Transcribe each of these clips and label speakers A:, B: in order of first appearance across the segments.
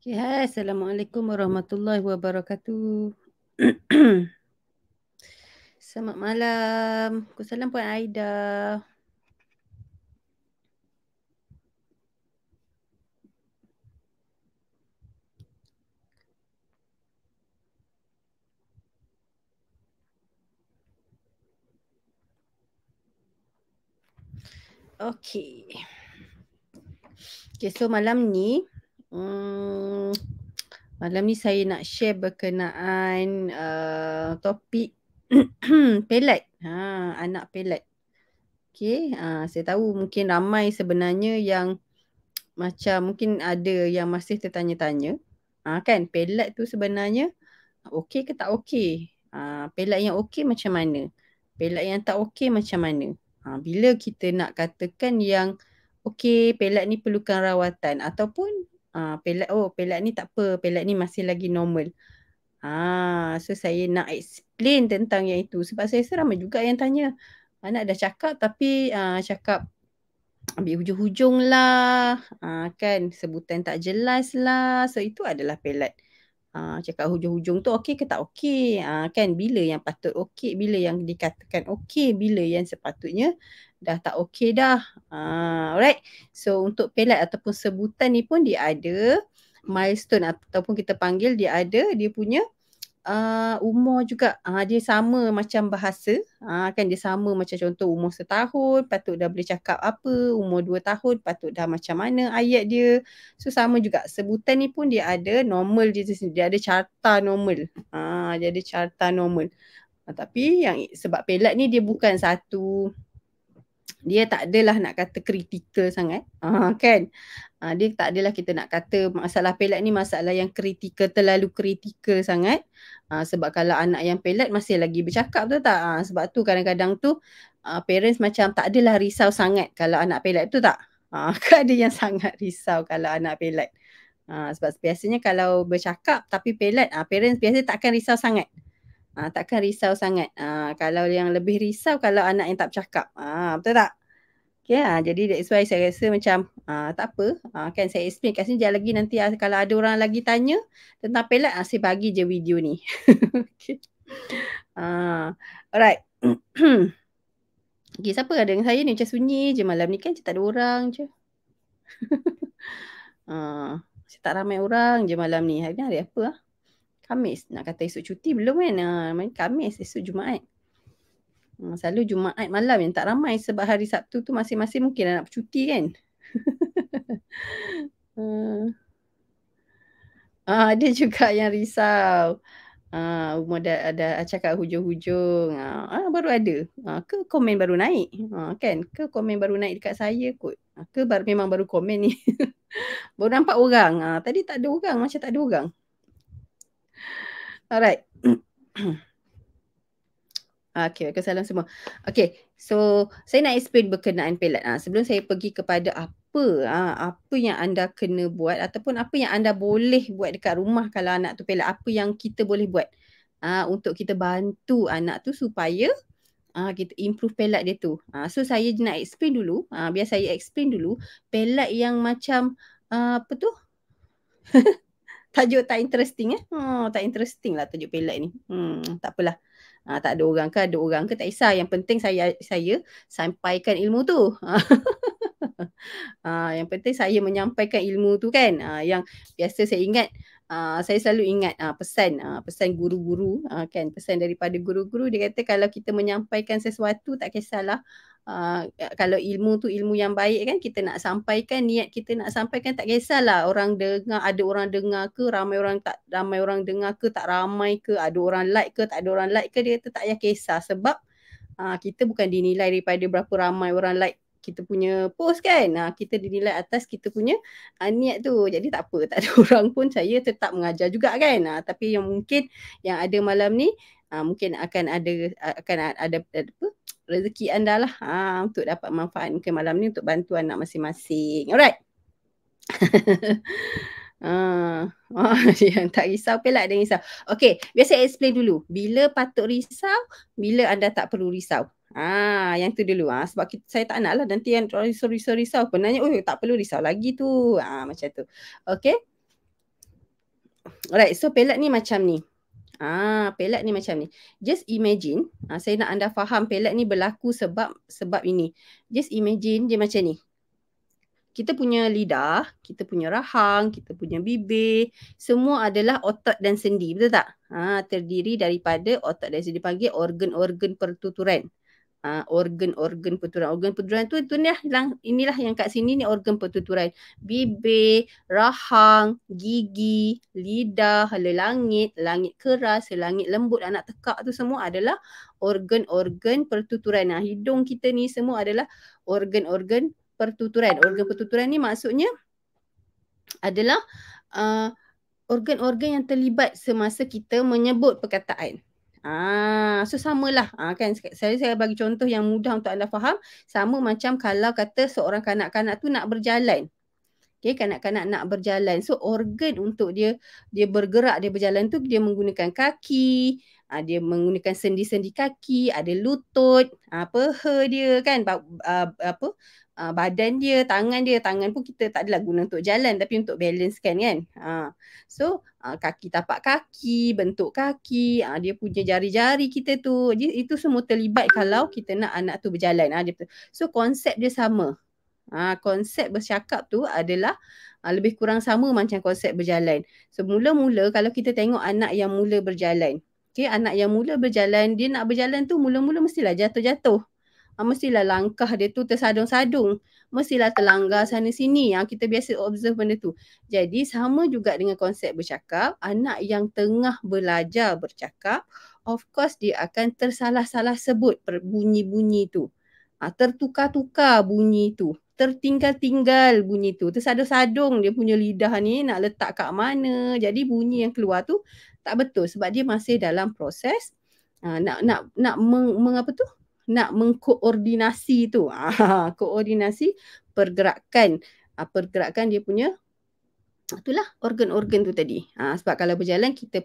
A: Okay, hai. Assalamualaikum warahmatullahi wabarakatuh. Selamat malam. Salam Puan Aida. Okay. Okay, so malam ni, malam ni saya nak share berkenaan topik pelet. Anak pelet. Okay, saya tahu mungkin ramai sebenarnya yang macam mungkin ada yang masih tertanya-tanya. Kan, pelet tu sebenarnya okey ke tak okey? Pelet yang okey macam mana? Pelet yang tak okey macam mana? Bila kita nak katakan yang okey, pelet ni perlukan rawatan ataupun pelet ni tak apa, pelet ni masih lagi normal. So saya nak explain tentang yang itu sebab saya rasa ramai juga yang tanya. Anak dah cakap tapi cakap ambil hujung-hujung lah, kan sebutan tak jelas lah. So itu adalah pelet. Cakap hujung-hujung tu okey ke tak okey, kan bila yang patut okey, bila yang dikatakan okey, bila yang sepatutnya dah tak okey dah. Alright. So untuk pelet ataupun sebutan ni pun dia ada milestone ataupun kita panggil dia ada dia punya umur juga. Dia sama macam bahasa. Kan dia sama macam contoh umur 1 tahun patut dah boleh cakap apa, umur 2 tahun patut dah macam mana ayat dia. So sama juga. Sebutan ni pun dia ada normal dia sendiri. Dia ada carta normal. Dia ada carta normal. Tapi yang sebab pelet ni dia bukan satu, dia tak adalah nak kata kritikal sangat. Kan? Dia tak adalah kita nak kata masalah pelet ni masalah yang kritikal, terlalu kritikal sangat. Sebab kalau anak yang pelet masih lagi bercakap tu tak? Sebab tu kadang-kadang tu parents macam tak adalah risau sangat kalau anak pelet tu tak? Kan ada yang sangat risau kalau anak pelet. Sebab biasanya kalau bercakap tapi pelet, parents biasanya takkan risau sangat. Takkan risau sangat. Kalau yang lebih risau kalau anak yang tak bercakap. Betul tak? Okay, jadi that's why saya rasa macam tak apa. Kan saya explain kat sini. Jangan lagi nanti kalau ada orang lagi tanya tentang pelet, saya bagi je video ni. Okay. Alright. Okay, siapa ada dengan saya ni? Macam sunyi je malam ni kan. Macam tak ada orang je. Macam tak ramai orang je malam ni. Hari ni hari apa lah? Khamis. Nak kata esok cuti belum kan? Khamis, esok Jumaat. Selalu Jumaat malam yang tak ramai sebab hari Sabtu tu masing-masing mungkin nak bercuti kan. Ada juga yang risau. Umur dah cakap hujung-hujung. Baru ada. Ke komen baru naik. Kan? Ke komen baru naik dekat saya kot. Ke memang baru komen ni. Baru nampak orang. Tadi tak ada orang. Macam tak ada orang. Alright. Okay, salam semua. Okay, so saya nak explain berkenaan pelet. Sebelum saya pergi kepada apa yang anda kena buat ataupun apa yang anda boleh buat dekat rumah kalau anak tu pelet. Apa yang kita boleh buat untuk kita bantu anak tu supaya kita improve pelet dia tu. So saya nak explain dulu. Biar saya explain dulu pelet yang macam apa tu? Tajuk tak interesting tak interesting lah tajuk pelet ni. Tak apalah. Tak ada orang ke, ada orang ke, tak kisah. Yang penting saya sampaikan ilmu tu. Yang penting saya menyampaikan ilmu tu kan. Yang biasa saya ingat, saya selalu ingat pesan guru-guru kan. Pesan daripada guru-guru dia kata kalau kita menyampaikan sesuatu tak kisahlah. Kalau ilmu tu ilmu yang baik kan, kita nak sampaikan, niat kita nak sampaikan tak kisahlah orang dengar, ada orang dengar ke, ramai orang dengar ke, tak ramai ke, ada orang like ke, tak ada orang like ke, dia kata tak payah kisah sebab kita bukan dinilai daripada berapa ramai orang like kita punya post kan. Kita dinilai atas kita punya niat tu. Jadi tak apa, tak ada orang pun saya tetap mengajar juga kan. Tapi yang mungkin yang ada malam ni mungkin akan ada apa rezeki anda lah untuk dapat manfaatkan malam ni untuk bantu anak masing-masing. Alright. Yang tak risau pelet ada risau. Okay, biar saya explain dulu. Bila patut risau, bila anda tak perlu risau. Yang tu dulu. Sebab saya tak nak lah nanti yang risau. Penanya, tak perlu risau lagi tu. Macam tu. Okay. Alright, so pelat ni macam ni. Pelat ni macam ni. Just imagine, saya nak anda faham pelat ni berlaku sebab ini. Just imagine dia macam ni. Kita punya lidah, kita punya rahang, kita punya bibir, semua adalah otot dan sendi, betul tak? Terdiri daripada otot dan sendi, dipanggil organ-organ pertuturan. Organ-organ pertuturan. Organ pertuturan tu inilah yang kat sini ni organ pertuturan. Bibir, rahang, gigi, lidah, langit, langit keras, langit lembut, anak tekak tu semua adalah organ-organ pertuturan. Hidung kita ni semua adalah organ-organ pertuturan. Organ pertuturan ni maksudnya adalah organ-organ yang terlibat semasa kita menyebut perkataan. So samalah. Kan saya bagi contoh yang mudah untuk anda faham. Sama macam kalau kata seorang kanak-kanak tu nak berjalan. Okay, kanak-kanak nak berjalan. So organ untuk dia bergerak, dia berjalan tu dia menggunakan kaki, dia menggunakan sendi-sendi kaki, ada lutut, paha dia kan, badan dia, tangan pun kita tak adalah guna untuk jalan tapi untuk balance kan. So kaki, tapak kaki, bentuk kaki, dia punya jari-jari kita tu, itu semua terlibat kalau kita nak anak tu berjalan. So konsep dia sama. Konsep bercakap tu adalah lebih kurang sama macam konsep berjalan. So mula-mula kalau kita tengok anak yang mula berjalan, okay, anak yang mula berjalan, dia nak berjalan tu mula-mula mestilah jatuh-jatuh. Mestilah langkah dia tu tersadung-sadung. Mestilah terlanggar sana sini. Kita biasa observe benda tu. Jadi sama juga dengan konsep bercakap. Anak yang tengah belajar bercakap, of course dia akan tersalah-salah sebut bunyi-bunyi tu. Tertukar-tukar bunyi tu. Tertinggal-tinggal bunyi tu. Tersadung-sadung dia punya lidah ni nak letak kat mana. Jadi bunyi yang keluar tu tak betul sebab dia masih dalam proses nak mengkoordinasi tu. Koordinasi pergerakan. Pergerakan dia punya itulah organ-organ tu tadi. Sebab kalau berjalan kita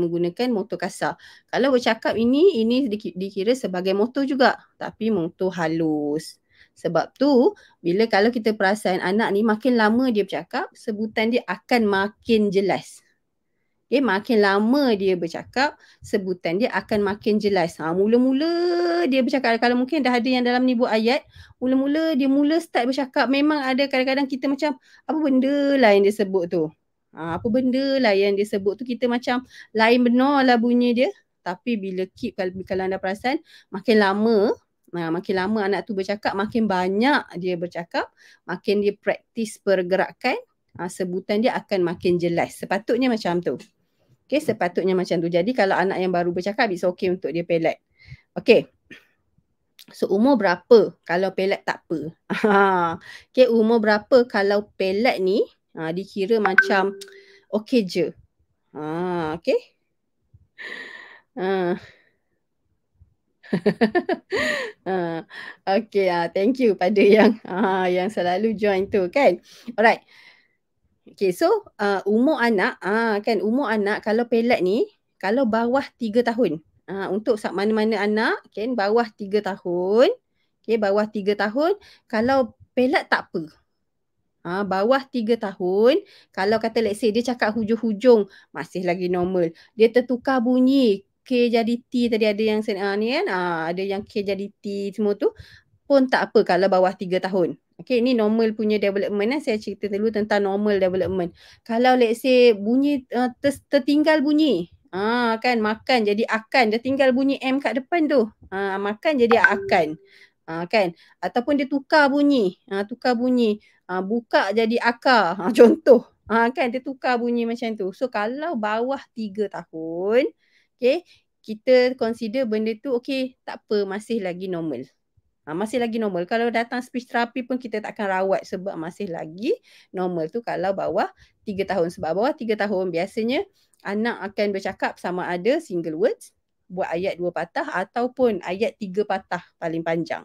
A: menggunakan motor kasar. Kalau bercakap ini dikira sebagai motor juga. Tapi motor halus. Sebab tu bila kalau kita perasan anak ni makin lama dia bercakap, sebutan dia akan makin jelas. Okay, makin lama dia bercakap, sebutan dia akan makin jelas. Mula-mula dia bercakap, kalau mungkin dah ada yang dalam ni buat ayat, mula-mula dia start bercakap, memang ada kadang-kadang kita macam, apa benda lah yang dia sebut tu? Apa benda lah yang dia sebut tu, kita macam lain benar lah bunyi dia. Tapi bila kalau anda perasan, makin lama anak tu bercakap, makin banyak dia bercakap, makin dia praktis pergerakan, sebutan dia akan makin jelas. Sepatutnya macam tu. Okay, sepatutnya macam tu. Jadi kalau anak yang baru bercakap, it's okay untuk dia pelat. Okay. So umur berapa kalau pelat tak apa? Okay, umur berapa kalau pelat ni dikira macam okay je. Okay. Okay, thank you pada yang selalu join tu kan. Alright. Okay, so umur anak, kan umur anak kalau pelat ni, kalau bawah 3 tahun. Untuk mana-mana anak, kan bawah 3 tahun. Okay, bawah 3 tahun, kalau pelat tak apa. Bawah 3 tahun, kalau kata let's say dia cakap hujung-hujung, masih lagi normal. Dia tertukar bunyi, K jadi T tadi ada yang ni kan, ada yang K jadi T semua tu, pun tak apa kalau bawah 3 tahun. Okay, ni normal punya development. Saya cerita dulu tentang normal development. Kalau let's say bunyi tertinggal bunyi. Kan makan jadi akan. Dia tinggal bunyi M kat depan tu. Makan jadi akan. Kan. Ataupun dia tukar bunyi. Buka jadi akar. Contoh. Kan dia tukar bunyi macam tu. So kalau bawah 3 tahun. Okay. Kita consider benda tu okay. Tak apa. Masih lagi normal. Masih lagi normal. Kalau datang speech therapy pun kita tak akan rawat sebab masih lagi normal tu kalau bawah 3 tahun. Sebab bawah 3 tahun biasanya anak akan bercakap sama ada single words, buat ayat 2 patah ataupun ayat 3 patah paling panjang.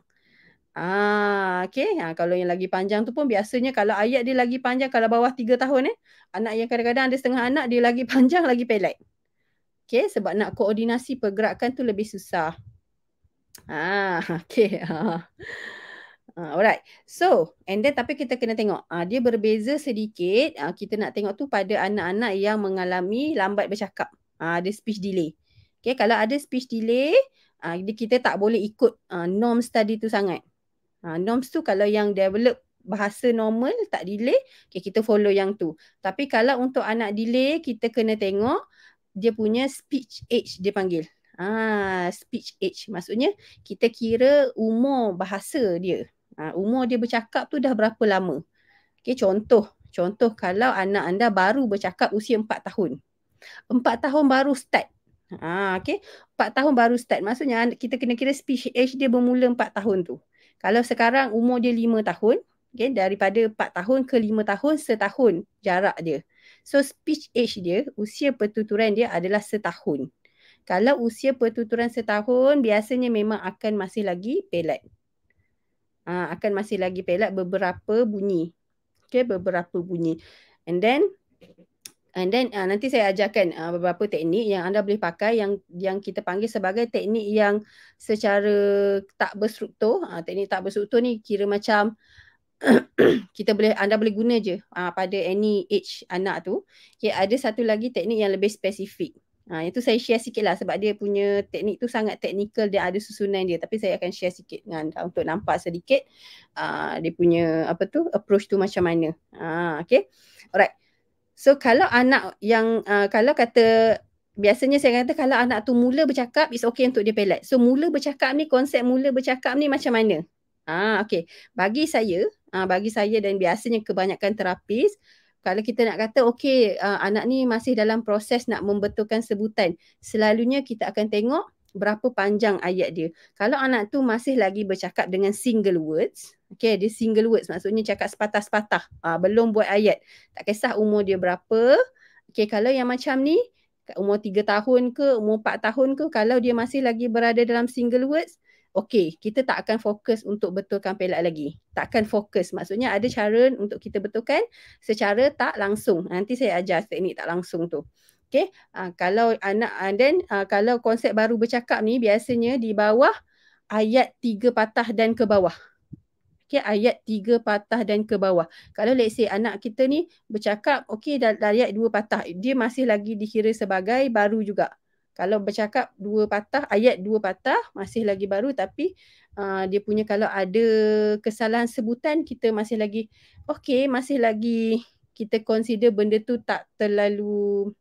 A: Okay. Kalau yang lagi panjang tu pun biasanya kalau ayat dia lagi panjang, kalau bawah 3 tahun anak yang kadang-kadang ada setengah anak dia lagi panjang lagi pelat. Okay. Sebab nak koordinasi pergerakan tu lebih susah. Okay. Alright. So, and then tapi kita kena tengok. Dia berbeza sedikit. Kita nak tengok tu pada anak-anak yang mengalami lambat bercakap. Ada speech delay. Okay, kalau ada speech delay, kita tak boleh ikut norms tadi tu sangat. Norms tu kalau yang develop bahasa normal, tak delay, okay, kita follow yang tu. Tapi kalau untuk anak delay, kita kena tengok dia punya speech age dia panggil. Speech age. Maksudnya kita kira umur bahasa dia. Umur dia bercakap tu dah berapa lama. Okay, contoh kalau anak anda baru bercakap usia 4 tahun. 4 tahun baru start. Okay. 4 tahun baru start. Maksudnya kita kena kira speech age dia bermula 4 tahun tu. Kalau sekarang umur dia 5 tahun, okay, daripada 4 tahun ke 5 tahun, setahun jarak dia. So speech age dia, usia pertuturan dia adalah setahun. Kalau usia pertuturan setahun, biasanya memang akan masih lagi pelat. Akan masih lagi pelat beberapa bunyi. Okay, beberapa bunyi. And then nanti saya ajarkan beberapa teknik yang anda boleh pakai yang kita panggil sebagai teknik yang secara tak berstruktur. Teknik tak berstruktur ni kira macam anda boleh guna je pada any age anak tu. Okay, ada satu lagi teknik yang lebih spesifik. Itu saya share sikit lah sebab dia punya teknik tu sangat teknikal, dia ada susunan dia. Tapi saya akan share sikit dengan anda untuk nampak sedikit dia punya approach tu macam mana. Okay. Alright. So kalau anak yang kalau kata biasanya saya kata kalau anak tu mula bercakap, it's okay untuk dia pelat. So mula bercakap ni, konsep mula bercakap ni macam mana? Okay. Bagi saya dan biasanya kebanyakan terapis, kalau kita nak kata okay, anak ni masih dalam proses nak membetulkan sebutan, selalunya kita akan tengok berapa panjang ayat dia. Kalau anak tu masih lagi bercakap dengan single words, okay, dia single words maksudnya cakap sepatah-sepatah, belum buat ayat, tak kisah umur dia berapa. Okay, kalau yang macam ni, umur 3 tahun ke, umur 4 tahun ke, kalau dia masih lagi berada dalam single words, okay, kita tak akan fokus untuk betulkan pelat lagi. Tak akan fokus. Maksudnya ada cara untuk kita betulkan secara tak langsung. Nanti saya ajar teknik tak langsung tu. Okay. Kalau anak, kalau konsep baru bercakap ni, biasanya di bawah ayat 3 patah dan ke bawah. Okay, ayat 3 patah dan ke bawah. Kalau let's say anak kita ni bercakap, okay, dari ayat 2 patah, dia masih lagi dikira sebagai baru juga. Kalau bercakap 2 patah, ayat 2 patah, masih lagi baru, tapi dia punya kalau ada kesalahan sebutan, kita masih lagi, okay, masih lagi kita consider benda tu tak terlalu,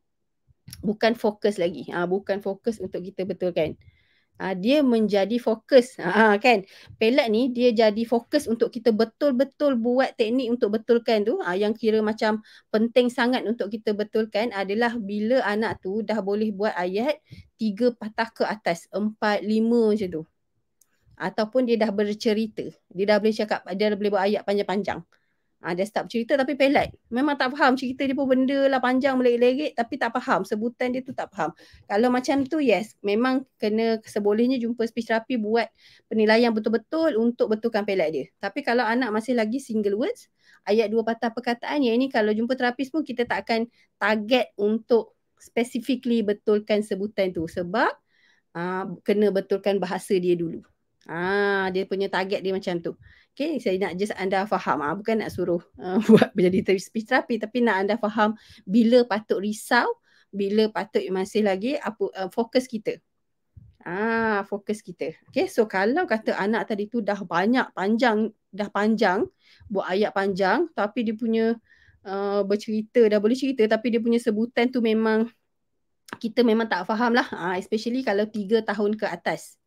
A: bukan fokus lagi. Bukan fokus untuk kita betulkan. Dia menjadi fokus. Kan? Pelat ni dia jadi fokus untuk kita betul-betul buat teknik untuk betulkan tu. Yang kira macam penting sangat untuk kita betulkan adalah bila anak tu dah boleh buat ayat 3 patah ke atas, 4, 5 macam tu. Ataupun dia dah bercerita. Dia dah boleh cakap, dia dah boleh buat ayat panjang-panjang. Dia start bercerita tapi pelat. Memang tak faham cerita dia pun benda lah panjang melerik-lerik tapi tak faham. Sebutan dia tu tak faham. Kalau macam tu, yes, memang kena sebolehnya jumpa speech therapy buat penilaian betul-betul untuk betulkan pelat dia. Tapi kalau anak masih lagi single words, ayat 2 patah perkataan, yang ini kalau jumpa terapis pun kita tak akan target untuk specifically betulkan sebutan tu. Sebab kena betulkan bahasa dia dulu. Dia punya target dia macam tu. Okay, saya nak just anda faham. Bukan nak suruh buat menjadi speech therapy, tapi nak anda faham bila patut risau, bila patut masih lagi fokus kita. Fokus kita. Okay, so kalau kata anak tadi tu dah panjang, buat ayat panjang, tapi dia punya bercerita, dah boleh cerita, tapi dia punya sebutan tu memang kita memang tak faham lah. Especially kalau 3 tahun ke atas.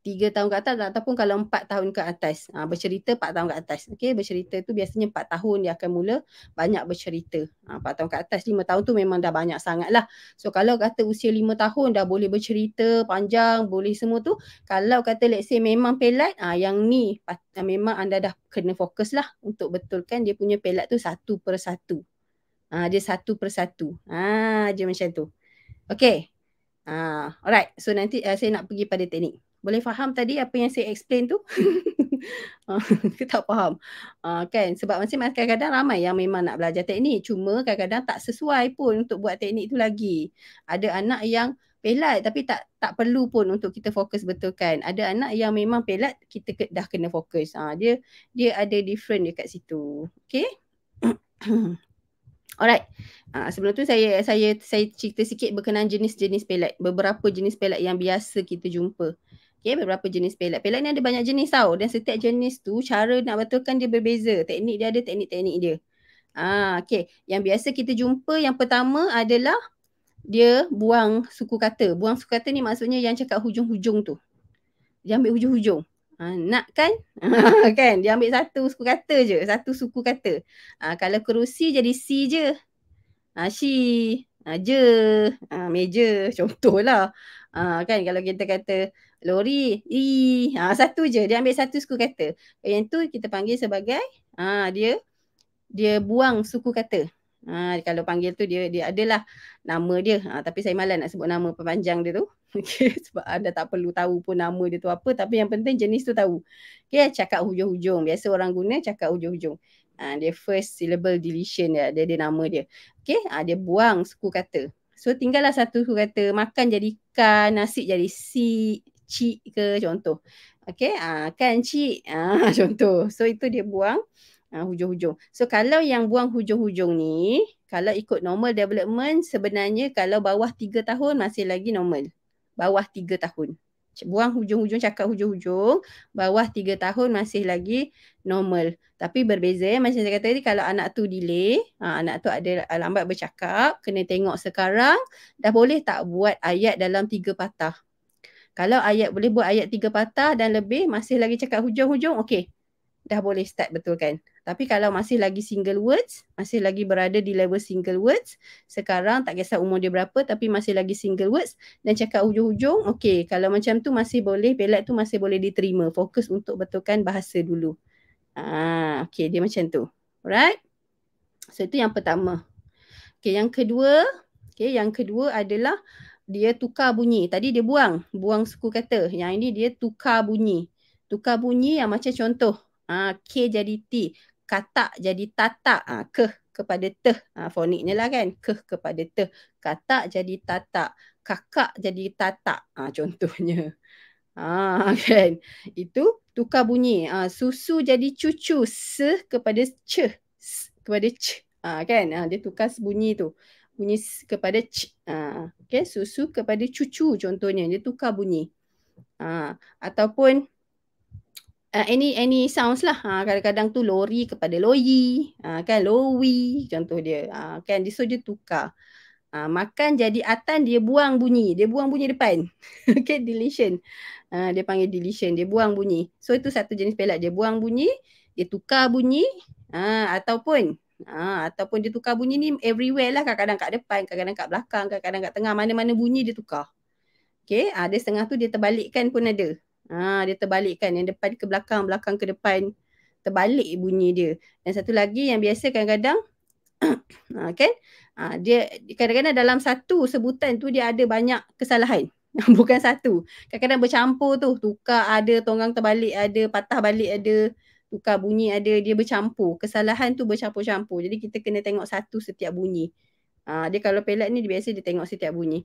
A: 3 tahun ke atas ataupun kalau 4 tahun ke atas. Bercerita 4 tahun ke atas. Okay, bercerita tu biasanya 4 tahun dia akan mula banyak bercerita. 4 tahun ke atas, 5 tahun tu memang dah banyak sangat lah. So kalau kata usia 5 tahun dah boleh bercerita panjang, boleh semua tu. Kalau kata let's say memang pelat, yang ni memang anda dah kena fokus lah untuk betulkan dia punya pelat tu satu per satu. Dia satu per satu. Dia macam tu. Okay. Alright. So nanti saya nak pergi pada teknik. Boleh faham tadi apa yang saya explain tu? Kita tak faham. Kan? Sebab masih kadang-kadang ramai yang memang nak belajar teknik. Cuma kadang-kadang tak sesuai pun untuk buat teknik tu lagi. Ada anak yang pelat tapi tak perlu pun untuk kita fokus betulkan. Ada anak yang memang pelat, kita dah kena fokus. Dia ada different dekat situ. Okay. Alright. Sebelum tu saya cerita sikit berkenaan jenis-jenis pelat. Beberapa jenis pelat yang biasa kita jumpa. Okay, beberapa jenis pelat. Pelat ni ada banyak jenis tau. Dan setiap jenis tu cara nak betulkan dia berbeza. Teknik dia ada teknik-teknik dia. Okay. Yang biasa kita jumpa yang pertama adalah dia buang suku kata. Buang suku kata ni maksudnya yang cakap hujung-hujung tu. Dia ambil hujung-hujung. Nak kan? Kan? Dia ambil satu suku kata je. Satu suku kata. Kalau kerusi jadi si je. She. Je. Meja. Contohlah. Kan kalau kita kata lori. Satu je. Dia ambil satu suku kata. Yang tu kita panggil sebagai dia buang suku kata. Kalau panggil tu dia adalah nama dia. Tapi saya malas nak sebut nama panjang dia tu. Okay, sebab anda tak perlu tahu pun nama dia tu apa. Tapi yang penting jenis tu tahu. Okay, cakap hujung-hujung. Biasa orang guna cakap hujung-hujung. Dia first syllable deletion dia. Dia nama dia. Okay, dia buang suku kata. So tinggallah satu suku kata. Makan jadi kan, nasi jadi si, cik ke contoh. Okay, kan cik. Contoh. So itu dia buang hujung-hujung. So kalau yang buang hujung-hujung ni, kalau ikut normal development, sebenarnya kalau bawah 3 tahun masih lagi normal. Bawah 3 tahun. Buang hujung-hujung, cakap hujung-hujung, bawah 3 tahun masih lagi normal. Tapi berbeza, macam saya kata tadi, kalau anak tu delay, anak tu ada lambat bercakap, kena tengok sekarang, dah boleh tak buat ayat dalam 3 patah. Kalau boleh buat ayat 3 patah dan lebih, masih lagi cakap hujung-hujung, okey. Dah boleh start betulkan. Tapi kalau masih lagi single words, masih lagi berada di level single words, sekarang tak kisah umur dia berapa tapi masih lagi single words dan cakap hujung-hujung, okey, kalau macam tu masih boleh, pelat tu masih boleh diterima. Fokus untuk betulkan bahasa dulu. Okey, dia macam tu. Alright? So itu yang pertama. Okey, yang kedua adalah dia tukar bunyi. Tadi dia buang suku kata. Yang ini dia tukar bunyi. Tukar bunyi yang macam contoh. K jadi T. Katak jadi tatak. Keh kepada teh. Foniknya lah kan. Keh kepada teh. Katak jadi tatak. Kakak jadi tatak. Contohnya. Kan. Itu tukar bunyi. Susu jadi cucu. Se kepada c. Kepada c. Kan. Dia tukar bunyi tu. Bunyi kepada c. Okay. Susu kepada cucu contohnya. Dia tukar bunyi. Ataupun any sounds lah. Kadang-kadang tu lori kepada loyi. Kan lowi contoh dia. Kan so dia tukar. Makan jadi atan, dia buang bunyi. Dia buang bunyi depan. Okay, deletion. Dia panggil deletion. Dia buang bunyi. So itu satu jenis pelat. Dia buang bunyi. Dia tukar bunyi. Ataupun dia tukar bunyi ni everywhere lah. Kadang-kadang kat depan, kadang-kadang kat belakang, kadang-kadang kat tengah. Mana-mana bunyi dia tukar. Okay, ada setengah tu dia terbalikkan pun ada. Dia terbalikkan. Yang depan ke belakang, belakang ke depan. Terbalik bunyi dia. Dan satu lagi yang biasa kadang-kadang kan? Dia kadang-kadang dalam satu sebutan tu dia ada banyak kesalahan. Bukan satu. Kadang-kadang bercampur tu. Tukar ada, tonggang terbalik ada, patah balik ada, tukar bunyi ada, dia bercampur. Kesalahan tu bercampur-campur. Jadi kita kena tengok satu setiap bunyi. Dia kalau pelat ni dia biasa dia tengok setiap bunyi.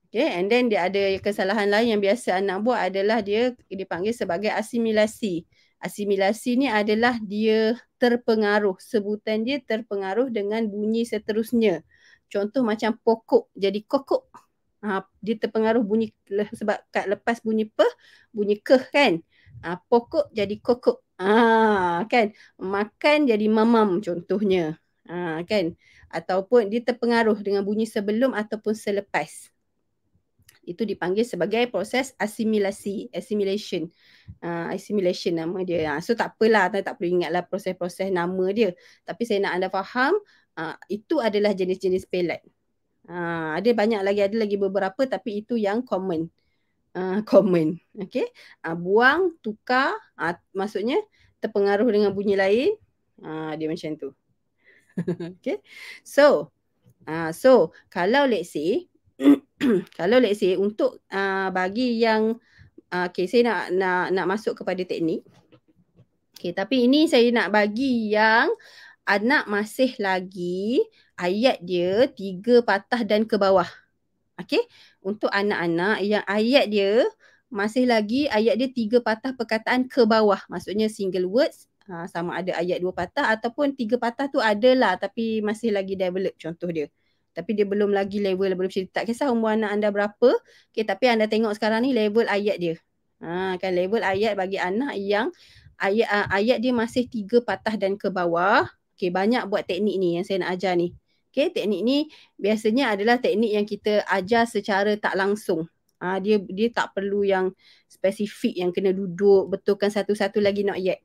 A: Okay, and then dia ada kesalahan lain yang biasa anak buat adalah dia dipanggil sebagai asimilasi. Asimilasi ni adalah dia terpengaruh. Sebutan dia terpengaruh dengan bunyi seterusnya. Contoh macam pokok jadi kokok. Dia terpengaruh bunyi sebab kat lepas bunyi pe, bunyi keh kan. Pokok jadi kokok. Kan. Makan jadi mamam contohnya. Kan. Ataupun dia terpengaruh dengan bunyi sebelum ataupun selepas. Itu dipanggil sebagai proses asimilasi, assimilation. Assimilation nama dia. So tak apalah, tak perlu ingatlah proses-proses nama dia. Tapi saya nak anda faham, itu adalah jenis-jenis pelat. Ada banyak lagi, ada lagi beberapa tapi itu yang common. Common. Okay. Buang, tukar, maksudnya terpengaruh dengan bunyi lain. Dia macam tu. Okay. So kalau let's say untuk bagi yang saya nak masuk kepada teknik. Okay, tapi ini saya nak bagi yang anak masih lagi ayat dia 3 patah dan ke bawah. Okey, untuk anak-anak yang ayat dia masih lagi ayat dia 3 patah perkataan ke bawah. Maksudnya single words, sama ada ayat 2 patah ataupun 3 patah tu adalah tapi masih lagi develop contoh dia. Tapi dia belum lagi level belum macam tak kisah umur anak anda berapa, okey tapi anda tengok sekarang ni level ayat dia. Kan level ayat bagi anak yang ayat dia masih 3 patah dan ke bawah. Okey, banyak buat teknik ni yang saya nak ajar ni. Okey, teknik ni biasanya adalah teknik yang kita ajar secara tak langsung. Dia tak perlu yang spesifik yang kena duduk betulkan satu-satu lagi not yet.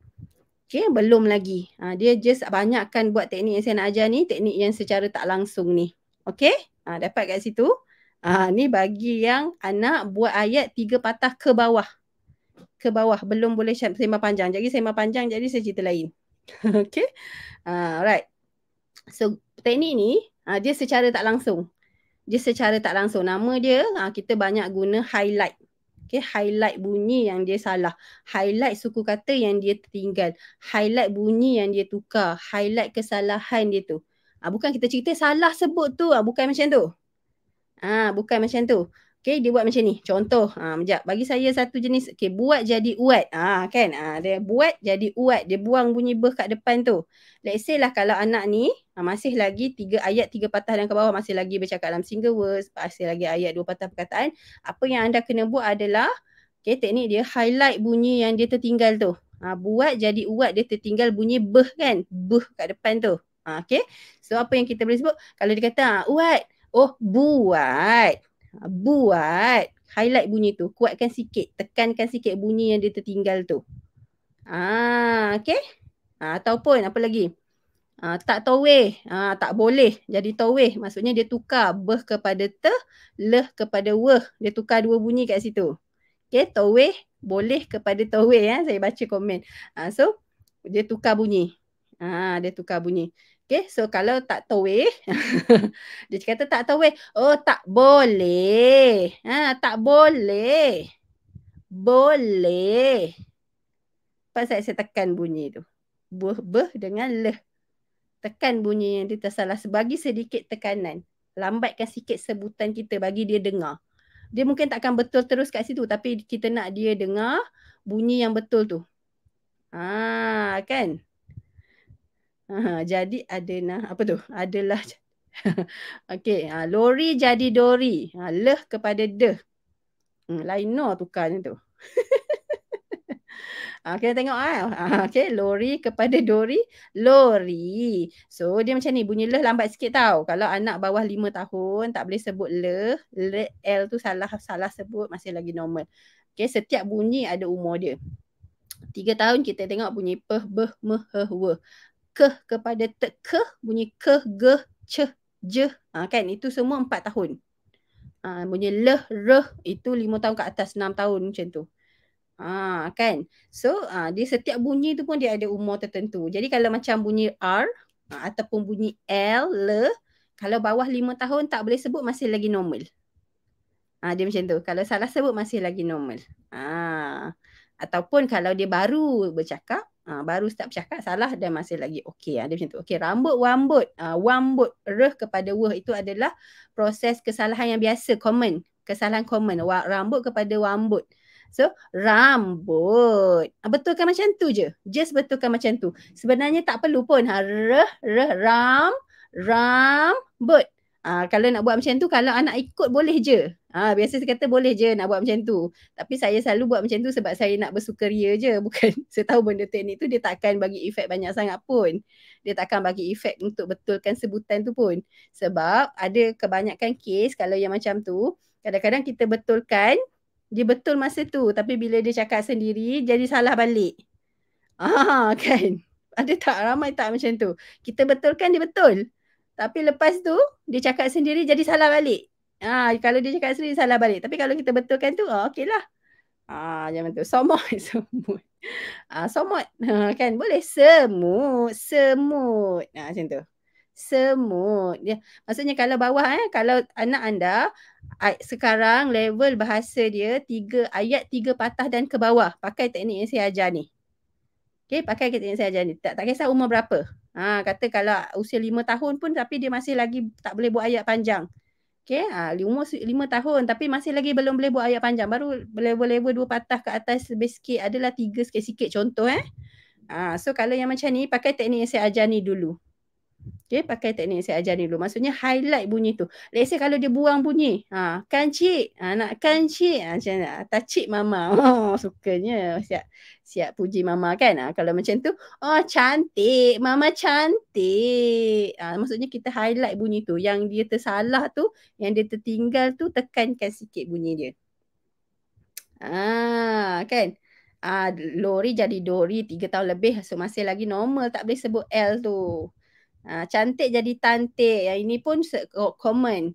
A: Okey, belum lagi. Dia just banyakkan buat teknik yang saya nak ajar ni, teknik yang secara tak langsung ni. Okey? Dapat kat situ. Ni bagi yang anak buat ayat 3 patah ke bawah. Ke bawah, belum boleh sembang panjang. Jadi sembang panjang jadi saya cerita lain. Okey? Alright. So, teknik ni dia secara tak langsung. Dia secara tak langsung. Nama dia kita banyak guna highlight. Okay, highlight bunyi yang dia salah. Highlight suku kata yang dia tertinggal. Highlight bunyi yang dia tukar. Highlight kesalahan dia tu. Bukan kita cerita salah sebut tu. Bukan macam tu. Bukan macam tu. Okay, dia buat macam ni. Contoh, sekejap. Bagi saya satu jenis. Okay, buat jadi uat. Kan? Dia buat jadi uat. Dia buang bunyi beh kat depan tu. Let's say lah kalau anak ni masih lagi 3 ayat 3 patah dan ke bawah. Masih lagi bercakap dalam single words. Masih lagi ayat 2 patah perkataan. Apa yang anda kena buat adalah, okay, teknik dia highlight bunyi yang dia tertinggal tu. Buat jadi uat dia tertinggal bunyi beh kan? Beh kat depan tu. Okay. So, apa yang kita boleh sebut? Kalau dia kata, uat. Oh, buat. Buat. Highlight bunyi tu. Kuatkan sikit. Tekankan sikit bunyi yang dia tertinggal tu. Okay. Ataupun apa lagi? Tak toweh. Tak boleh jadi toweh. Maksudnya dia tukar beh kepada te, leh kepada weh. Dia tukar dua bunyi kat situ. Okay. Toweh boleh kepada toweh. Saya baca komen. So, dia tukar bunyi. Dia tukar bunyi. Okay, so kalau tak toweh, dia kata tak toweh. Oh, tak boleh. Tak boleh. Boleh. Pasal saya tekan bunyi tu. Beh dengan leh. Tekan bunyi yang dia tersalah. Bagi sedikit tekanan. Lambatkan sikit sebutan kita bagi dia dengar. Dia mungkin takkan betul terus kat situ. Tapi kita nak dia dengar bunyi yang betul tu. Kan? Jadi ada apa tu? Adalah. Okey, lori jadi dori. Leh kepada deh. Lain no tukarnya tu. Kita tengok okey, lori kepada dori, lori. So dia macam ni, bunyi leh lambat sikit tau. Kalau anak bawah 5 tahun tak boleh sebut leh, L tu salah sebut, masih lagi normal. Okey, setiap bunyi ada umur dia. 3 tahun kita tengok bunyi peh, beh, meh, heh, weh. Keh kepada te, keh, bunyi keh, geh, ceh, je. Kan itu semua 4 tahun. Bunyi leh, reh itu 5 tahun ke atas, 6 tahun macam tu. Kan. So dia setiap bunyi tu pun dia ada umur tertentu. Jadi kalau macam bunyi R ataupun bunyi L, le, kalau bawah 5 tahun tak boleh sebut masih lagi normal. Dia macam tu. Kalau salah sebut masih lagi normal. Ataupun kalau dia baru bercakap, baru start bercakap, salah dan masih lagi okey. Dia macam tu. Okey, rambut, wambut. Wambut, reh kepada weh itu adalah proses kesalahan yang biasa, common. Kesalahan common. Rambut kepada wambut. So, rambut. Betulkan macam tu je. Just betulkan macam tu. Sebenarnya tak perlu pun. Reh, rambut. Kalau nak buat macam tu, kalau anak ikut boleh je. Biasa saya kata boleh je nak buat macam tu. Tapi saya selalu buat macam tu sebab saya nak bersukaria je. Bukan saya tahu benda teknik tu dia takkan bagi efek banyak sangat pun. Dia takkan bagi efek untuk betulkan sebutan tu pun. Sebab ada kebanyakan kes kalau yang macam tu, kadang-kadang kita betulkan, dia betul masa tu. Tapi bila dia cakap sendiri, jadi salah balik. Kan? Ada tak? Ramai tak macam tu? Kita betulkan dia betul. Tapi lepas tu, dia cakap sendiri jadi salah balik. Kalau dia cakap sendiri salah balik. Tapi kalau kita betulkan tu, okey lah. Macam tu. Somot. Somot. Kan? Boleh. Semut. Macam tu. Semut. Maksudnya kalau bawah, kalau anak anda, sekarang level bahasa dia ayat 3 patah dan ke bawah. Pakai teknik yang saya ajar ni. Okay, pakai teknik yang saya ajar ni. Tak kisah umur berapa. Kata kalau usia 5 tahun pun tapi dia masih lagi tak boleh buat ayat panjang. Okey, umur 5 tahun tapi masih lagi belum boleh buat ayat panjang. Baru level-level 2 patah ke atas lebih sikit, adalah 3 sikit-sikit contoh so kalau yang macam ni pakai teknik yang saya ajar ni dulu. Okey, pakai teknik yang saya ajar ni dulu. Maksudnya highlight bunyi tu. Let's say kalau dia buang bunyi, kan cik, nak kan cik, macam ni, tak cik mama. Oh, sukanya siap siap puji mama kan. Kalau macam tu, oh cantik, mama cantik. Maksudnya kita highlight bunyi tu. Yang dia tersalah tu, yang dia tertinggal tu, tekankan sikit bunyi dia. Kan? Lori jadi Dori 3 tahun lebih, so masih lagi normal, tak boleh sebut L tu. Cantik jadi tantik. Yang ini pun common.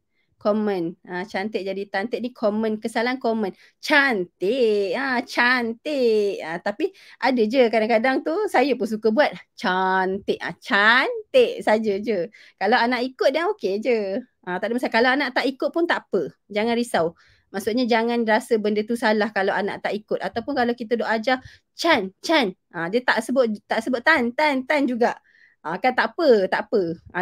A: Cantik jadi tantik ni common. Kesalahan common. Cantik. Cantik. Tapi ada je kadang-kadang tu saya pun suka buat. Cantik. Cantik saja je. Kalau anak ikut dia okey je. Tak ada masalah. Kalau anak tak ikut pun tak apa. Jangan risau. Maksudnya jangan rasa benda tu salah kalau anak tak ikut. Ataupun kalau kita duk ajar Chan. Dia tak sebut tan juga. Kan tak apa.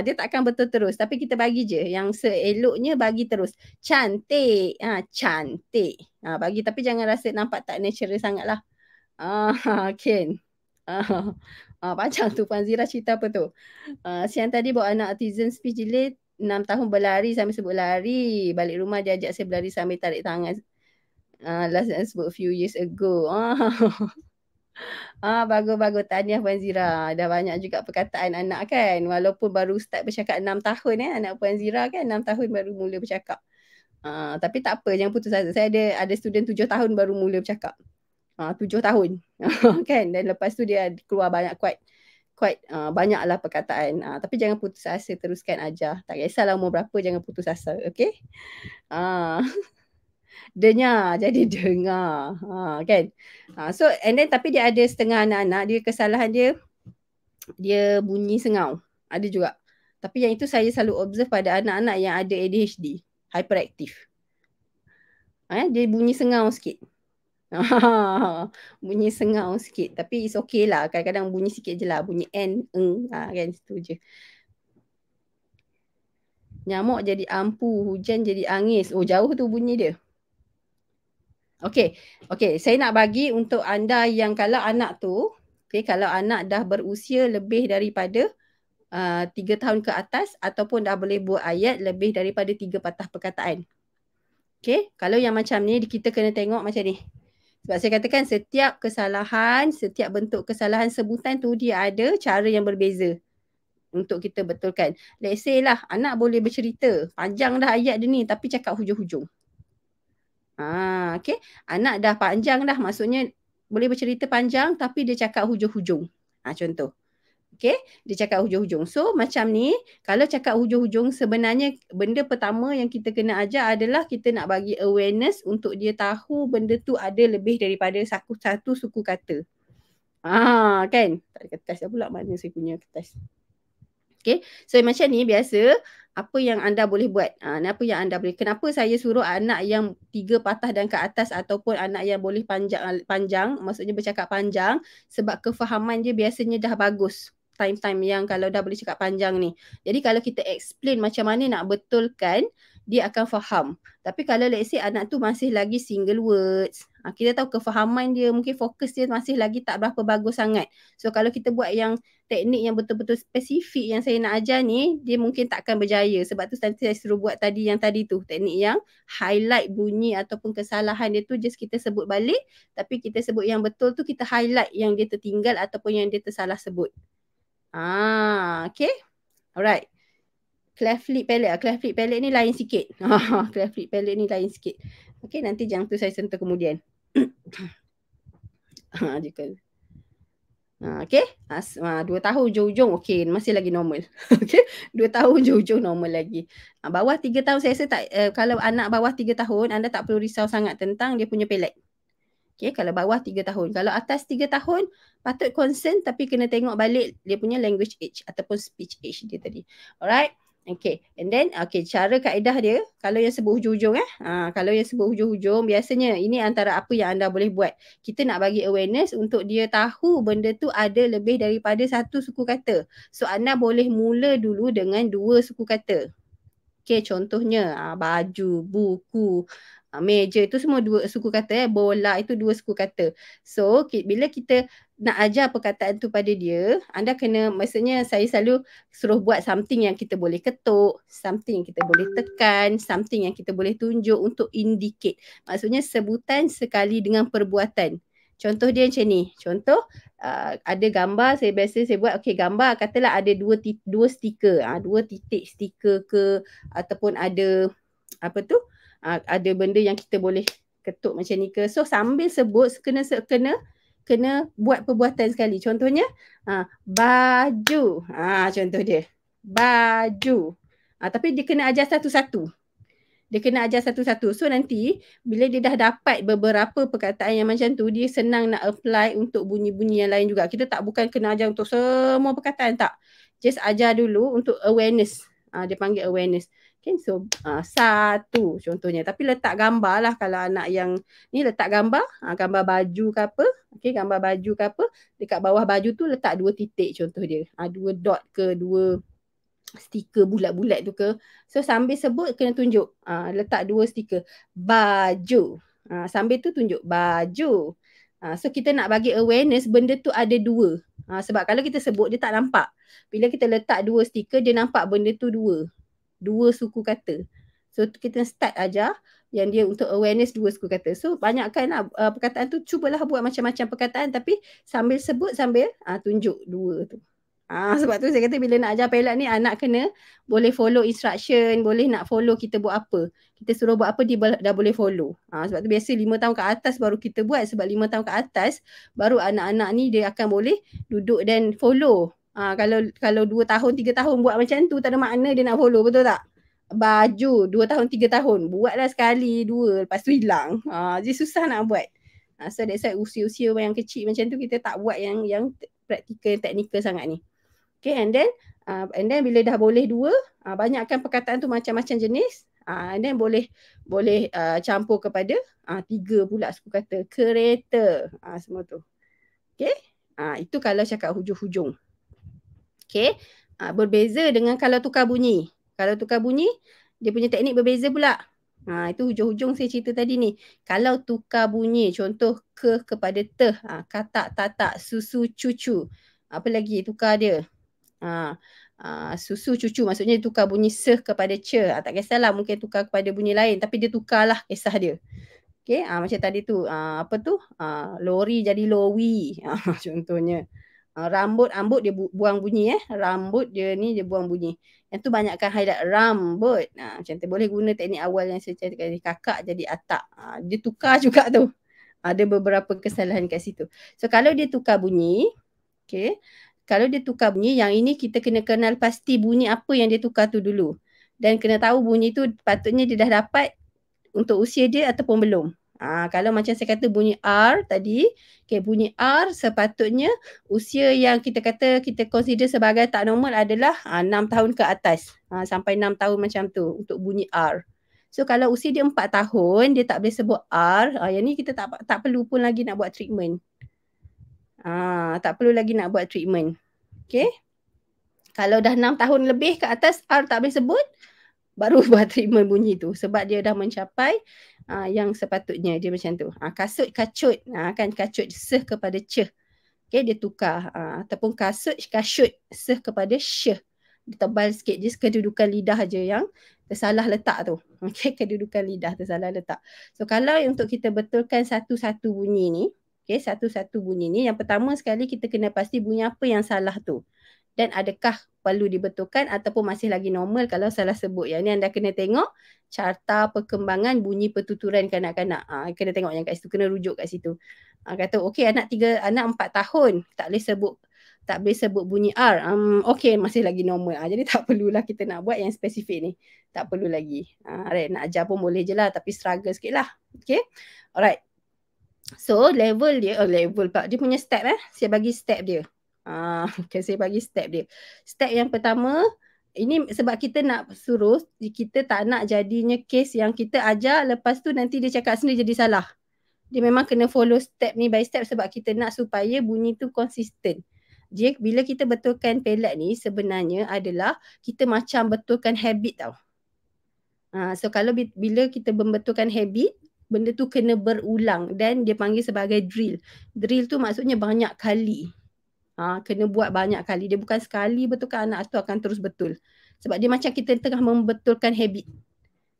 A: Dia takkan betul terus. Tapi kita bagi je. Yang seeloknya bagi terus. Cantik. Cantik. Bagi tapi jangan rasa nampak tak natural sangat lah. Ken. Panjang tu Puan Zira cerita apa tu. Siang tadi bawa anak autism speech delay 6 tahun berlari sambil sebut lari. Balik rumah dia ajak saya berlari sambil tarik tangan. Last time sebut few years ago. Bagus-bagus. Tahniah Puan Zira. Dah banyak juga perkataan anak kan. Walaupun baru start bercakap 6 tahun anak Puan Zira kan. 6 tahun baru mula bercakap. Tapi tak apa, jangan putus asa. Saya ada student 7 tahun baru mula bercakap. 7 tahun. Kan. Dan lepas tu dia keluar banyak quite banyaklah perkataan. Tapi jangan putus asa, teruskan ajar. Tak kisahlah umur berapa, jangan putus asa. Okay. Dengar jadi dengar. Kan. So and then tapi dia ada setengah anak-anak dia kesalahan dia bunyi sengau. Ada juga. Tapi yang itu saya selalu observe pada anak-anak yang ada ADHD, hyperactive. Dia bunyi sengau sikit. Bunyi sengau sikit. Tapi it's okay lah. Kadang-kadang bunyi sikit je lah. Bunyi N, kan situ je. Nyamuk jadi ampu, hujan jadi angis. Oh, jauh tu bunyi dia. Okay, saya nak bagi untuk anda yang kalau anak tu, kalau anak dah berusia lebih daripada 3 tahun ke atas ataupun dah boleh buat ayat lebih daripada 3 patah perkataan. Okay, kalau yang macam ni kita kena tengok macam ni. Sebab saya katakan setiap kesalahan, setiap bentuk kesalahan sebutan tu dia ada cara yang berbeza untuk kita betulkan. Let's say lah anak boleh bercerita, panjang dah ayat dia ni tapi cakap hujung-hujung. Okay. Anak dah panjang dah, maksudnya boleh bercerita panjang tapi dia cakap hujung-hujung. Contoh. Okay, dia cakap hujung-hujung. So macam ni, kalau cakap hujung-hujung sebenarnya benda pertama yang kita kena ajar adalah kita nak bagi awareness untuk dia tahu benda tu ada lebih daripada satu suku kata. Kan? Tak ada kertas dah pula, mana saya punya kertas. Okay, so macam ni biasa apa yang anda boleh buat. Apa yang anda boleh. Kenapa saya suruh anak yang 3 patah dan ke atas ataupun anak yang boleh panjang, maksudnya bercakap panjang, sebab kefahaman dia biasanya dah bagus. Time-time yang kalau dah boleh cakap panjang ni. Jadi kalau kita explain macam mana nak betulkan, dia akan faham. Tapi kalau let's say anak tu masih lagi single words, kita tahu kefahaman dia, mungkin fokus dia masih lagi tak berapa bagus sangat. So kalau kita buat yang teknik yang betul-betul spesifik yang saya nak ajar ni, dia mungkin tak akan berjaya. Sebab tu nanti saya suruh buat tadi tu. Teknik yang highlight bunyi ataupun kesalahan dia tu just kita sebut balik. Tapi kita sebut yang betul tu kita highlight yang dia tertinggal ataupun yang dia tersalah sebut. Okay. Alright. Cleft lip palate. Cleft lip palate ni lain sikit. Cleft lip palate ni lain sikit. Okay, nanti jangan tu saya sentuh kemudian. Okay. 2 tahun hujung-hujung okay, masih lagi normal. Okay. 2 tahun hujung-hujung normal lagi. Bawah 3 tahun saya rasa tak, kalau anak bawah 3 tahun anda tak perlu risau sangat tentang dia punya pelat. Okay, kalau bawah 3 tahun. Kalau atas 3 tahun patut concern tapi kena tengok balik dia punya language age ataupun speech age dia tadi. Alright. Okay, and then cara kaedah dia kalau yang sebut hujung-hujung kalau yang sebut hujung-hujung biasanya ini antara apa yang anda boleh buat. Kita nak bagi awareness untuk dia tahu benda tu ada lebih daripada satu suku kata. So anda boleh mula dulu dengan 2 suku kata. Okay, contohnya baju, buku, meja itu semua dua suku kata. Bola itu dua suku kata. So, bila kita nak ajar perkataan tu pada dia, anda kena, maksudnya saya selalu suruh buat something yang kita boleh ketuk, something yang kita boleh tekan, something yang kita boleh tunjuk untuk indicate. Maksudnya sebutan sekali dengan perbuatan. Contoh dia macam ni. Contoh, ada gambar, saya buat, okay, gambar katalah ada dua stiker. Dua titik stiker ke, ataupun ada apa tu, ada benda yang kita boleh ketuk macam ni ke. So sambil sebut kena buat perbuatan sekali. Contohnya baju. Contoh dia. Baju. Tapi dia kena ajar satu-satu. Dia kena ajar satu-satu. So nanti bila dia dah dapat beberapa perkataan yang macam tu, dia senang nak apply untuk bunyi-bunyi yang lain juga. Kita tak bukan kena ajar untuk semua perkataan, tak. Just ajar dulu untuk awareness. Dia panggil awareness. Okay, so satu contohnya. Tapi letak gambar lah kalau anak yang ni, letak gambar. Gambar baju ke apa. Okay, gambar baju ke apa. Dekat bawah baju tu letak dua titik contoh dia. Dua dot ke, dua stiker bulat-bulat tu ke. So sambil sebut kena tunjuk. Letak dua stiker. Baju. Sambil tu tunjuk baju. So kita nak bagi awareness benda tu ada dua. Sebab kalau kita sebut dia tak nampak. Bila kita letak dua stiker dia nampak benda tu dua. Dua suku kata. So kita start ajar yang dia untuk awareness dua suku kata. So banyakkan perkataan tu, cubalah buat macam-macam perkataan tapi sambil sebut sambil tunjuk dua tu. Sebab tu saya kata bila nak ajar pelat ni anak kena boleh follow instruction, boleh nak follow kita buat apa. Kita suruh buat apa dia dah boleh follow. Sebab tu biasa 5 tahun ke atas baru kita buat, sebab 5 tahun ke atas baru anak-anak ni dia akan boleh duduk dan follow. Kalau 2 tahun 3 tahun buat macam tu tak ada makna dia nak follow, betul tak? Baju 2 tahun 3 tahun buatlah sekali dua lepas tu hilang. Jadi susah nak buat. So that's why usia-usia yang kecil macam tu kita tak buat yang praktikal, teknikal sangat ni. Okay, and then bila dah boleh dua, banyakkan perkataan tu macam-macam jenis, and then boleh campur kepada 3 pula suku kata. Kereta, semua tu. Okay, itu kalau cakap hujung-hujung. Okay, berbeza dengan kalau tukar bunyi. Kalau tukar bunyi, dia punya teknik berbeza pula. Itu hujung-hujung saya cerita tadi ni. Kalau tukar bunyi, contoh ke kepada te, katak, tatak, susu, cucu. Apa lagi tukar dia? Susu cucu, maksudnya tukar bunyi seh kepada ce. Tak kisahlah, mungkin tukar kepada bunyi lain tapi dia tukarlah kisah dia. Okay, macam tadi tu apa tu, lori jadi lowi, contohnya. Rambut dia buang bunyi, rambut dia ni dia buang bunyi. Yang tu banyakkan highlight rambut. Macam tu boleh guna teknik awal yang saya cakap tadi, kakak jadi atak. Dia tukar juga tu. Ada beberapa kesalahan kat situ. So kalau dia tukar bunyi, okay, kalau dia tukar bunyi, yang ini kita kena kenal pasti bunyi apa yang dia tukar tu dulu. Dan kena tahu bunyi tu patutnya dia dah dapat untuk usia dia ataupun belum. Kalau macam saya kata bunyi R tadi, okay, bunyi R sepatutnya usia yang kita kata kita consider sebagai tak normal adalah 6 tahun ke atas. Sampai 6 tahun macam tu untuk bunyi R. So kalau usia dia 4 tahun, dia tak boleh sebut R, yang ni kita tak perlu pun lagi nak buat treatment. Tak perlu lagi nak buat treatment. Okay. Kalau dah 6 tahun lebih ke atas, R tak boleh sebut, baru buat treatment bunyi tu. Sebab dia dah mencapai yang sepatutnya. Dia macam tu. Kasut, kacut. Kan kacut, seh kepada ceh. Okay, dia tukar. Ataupun kasut, kasyut, seh kepada syeh. Dia tebal sikit. Just kedudukan lidah je yang tersalah letak tu. Okay, kedudukan lidah tersalah letak. So kalau untuk kita betulkan satu-satu bunyi ni, okay, satu-satu bunyi ni, yang pertama sekali kita kena pasti bunyi apa yang salah tu. Dan adakah perlu dibetulkan ataupun masih lagi normal kalau salah sebut. Yang ni anda kena tengok carta perkembangan bunyi pertuturan kanak-kanak. Kena tengok yang kat situ, kena rujuk kat situ. Kata okey anak 4 tahun tak boleh sebut bunyi R. Okey, masih lagi normal. Jadi tak perlulah kita nak buat yang spesifik ni. Tak perlu lagi. Right, nak ajar pun boleh je lah tapi struggle sikit lah. Okay. Alright. So level dia, dia punya step saya bagi step dia. Okay, saya bagi step dia. Step yang pertama, ini sebab kita nak suruh, kita tak nak jadinya case yang kita ajar lepas tu nanti dia cakap sendiri jadi salah. Dia memang kena follow step ni by step sebab kita nak supaya bunyi tu konsisten. Jadi bila kita betulkan pelat ni sebenarnya adalah kita macam betulkan habit tau. So kalau bila kita membetulkan habit, benda tu kena berulang dan dia panggil sebagai drill. Drill tu maksudnya banyak kali. Kena buat banyak kali. Dia bukan sekali betulkan, anak tu akan terus betul. Sebab dia macam kita tengah membetulkan habit.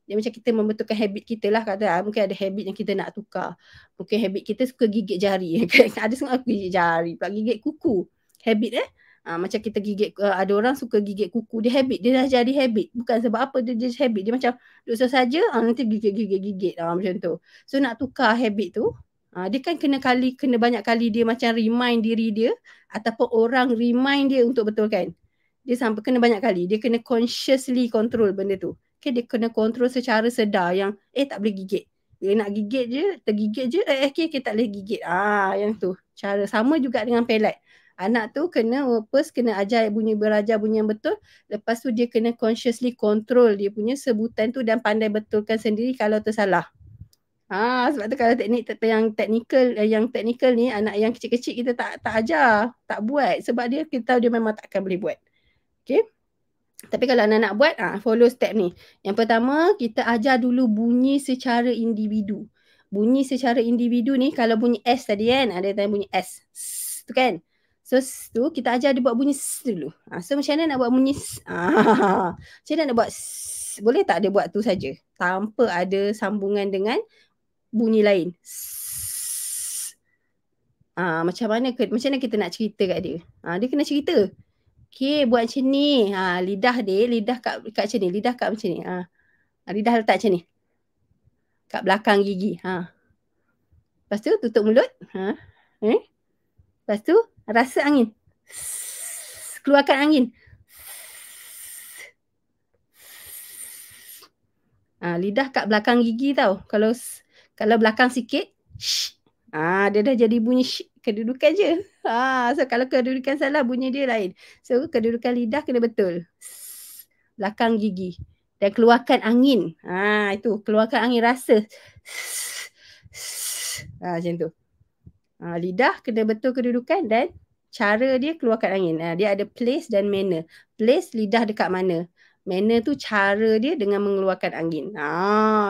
A: Dia macam kita membetulkan habit kita lah. Kata mungkin ada habit yang kita nak tukar. Mungkin habit kita suka gigit jari. Ada setengah gigit jari, pula gigit kuku. Habit macam kita gigit, ada orang suka gigit kuku. Dia habit, dia dah jadi habit. Bukan sebab apa dia jadi habit. Dia macam duduk saja nanti gigit. Macam tu. So nak tukar habit tu, dia kan kena banyak kali dia macam remind diri dia ataupun orang remind dia untuk betulkan. Dia sampai kena banyak kali. Dia kena consciously control benda tu. Okay, dia kena control secara sedar yang tak boleh gigit. Dia nak gigit je, tergigit je, okay, tak boleh gigit. Yang tu. Cara sama juga dengan pelet. Anak tu kena ajar berajar bunyi yang betul. Lepas tu dia kena consciously control dia punya sebutan tu dan pandai betulkan sendiri kalau tersalah. Sebab tu kalau yang teknikal ni, anak yang kecil-kecil kita tak ajar, tak buat. Sebab kita tahu dia memang takkan boleh buat. Okay. Tapi kalau anak nak buat, follow step ni. Yang pertama, kita ajar dulu bunyi secara individu. Bunyi secara individu ni, kalau bunyi S tadi kan, ada tanya bunyi S. Tu kan. So, tu kita ajar dia buat bunyi S dulu. So, macam mana nak buat bunyi S? Macam mana nak buat S? Boleh tak dia buat tu saja tanpa ada sambungan dengan bunyi lain? Macam mana kita nak cerita kat dia? Dia kena cerita. Okay, buat macam ni. Lidah kat macam ni. Lidah kat macam ni. Lidah letak macam ni. Kat belakang gigi. Lepas tu tutup mulut. Lepas tu rasa angin. Keluarkan angin. Lidah kat belakang gigi tau. Kalau belakang sikit, dia dah jadi bunyi kedudukan je. So kalau kedudukan salah, bunyi dia lain. So kedudukan lidah kena betul. Belakang gigi. Dan keluarkan angin. Itu. Keluarkan angin, rasa. Macam tu. Lidah kena betul kedudukan dan cara dia keluarkan angin. Dia ada place dan manner. Place, lidah dekat mana. Manner tu cara dia dengan mengeluarkan angin.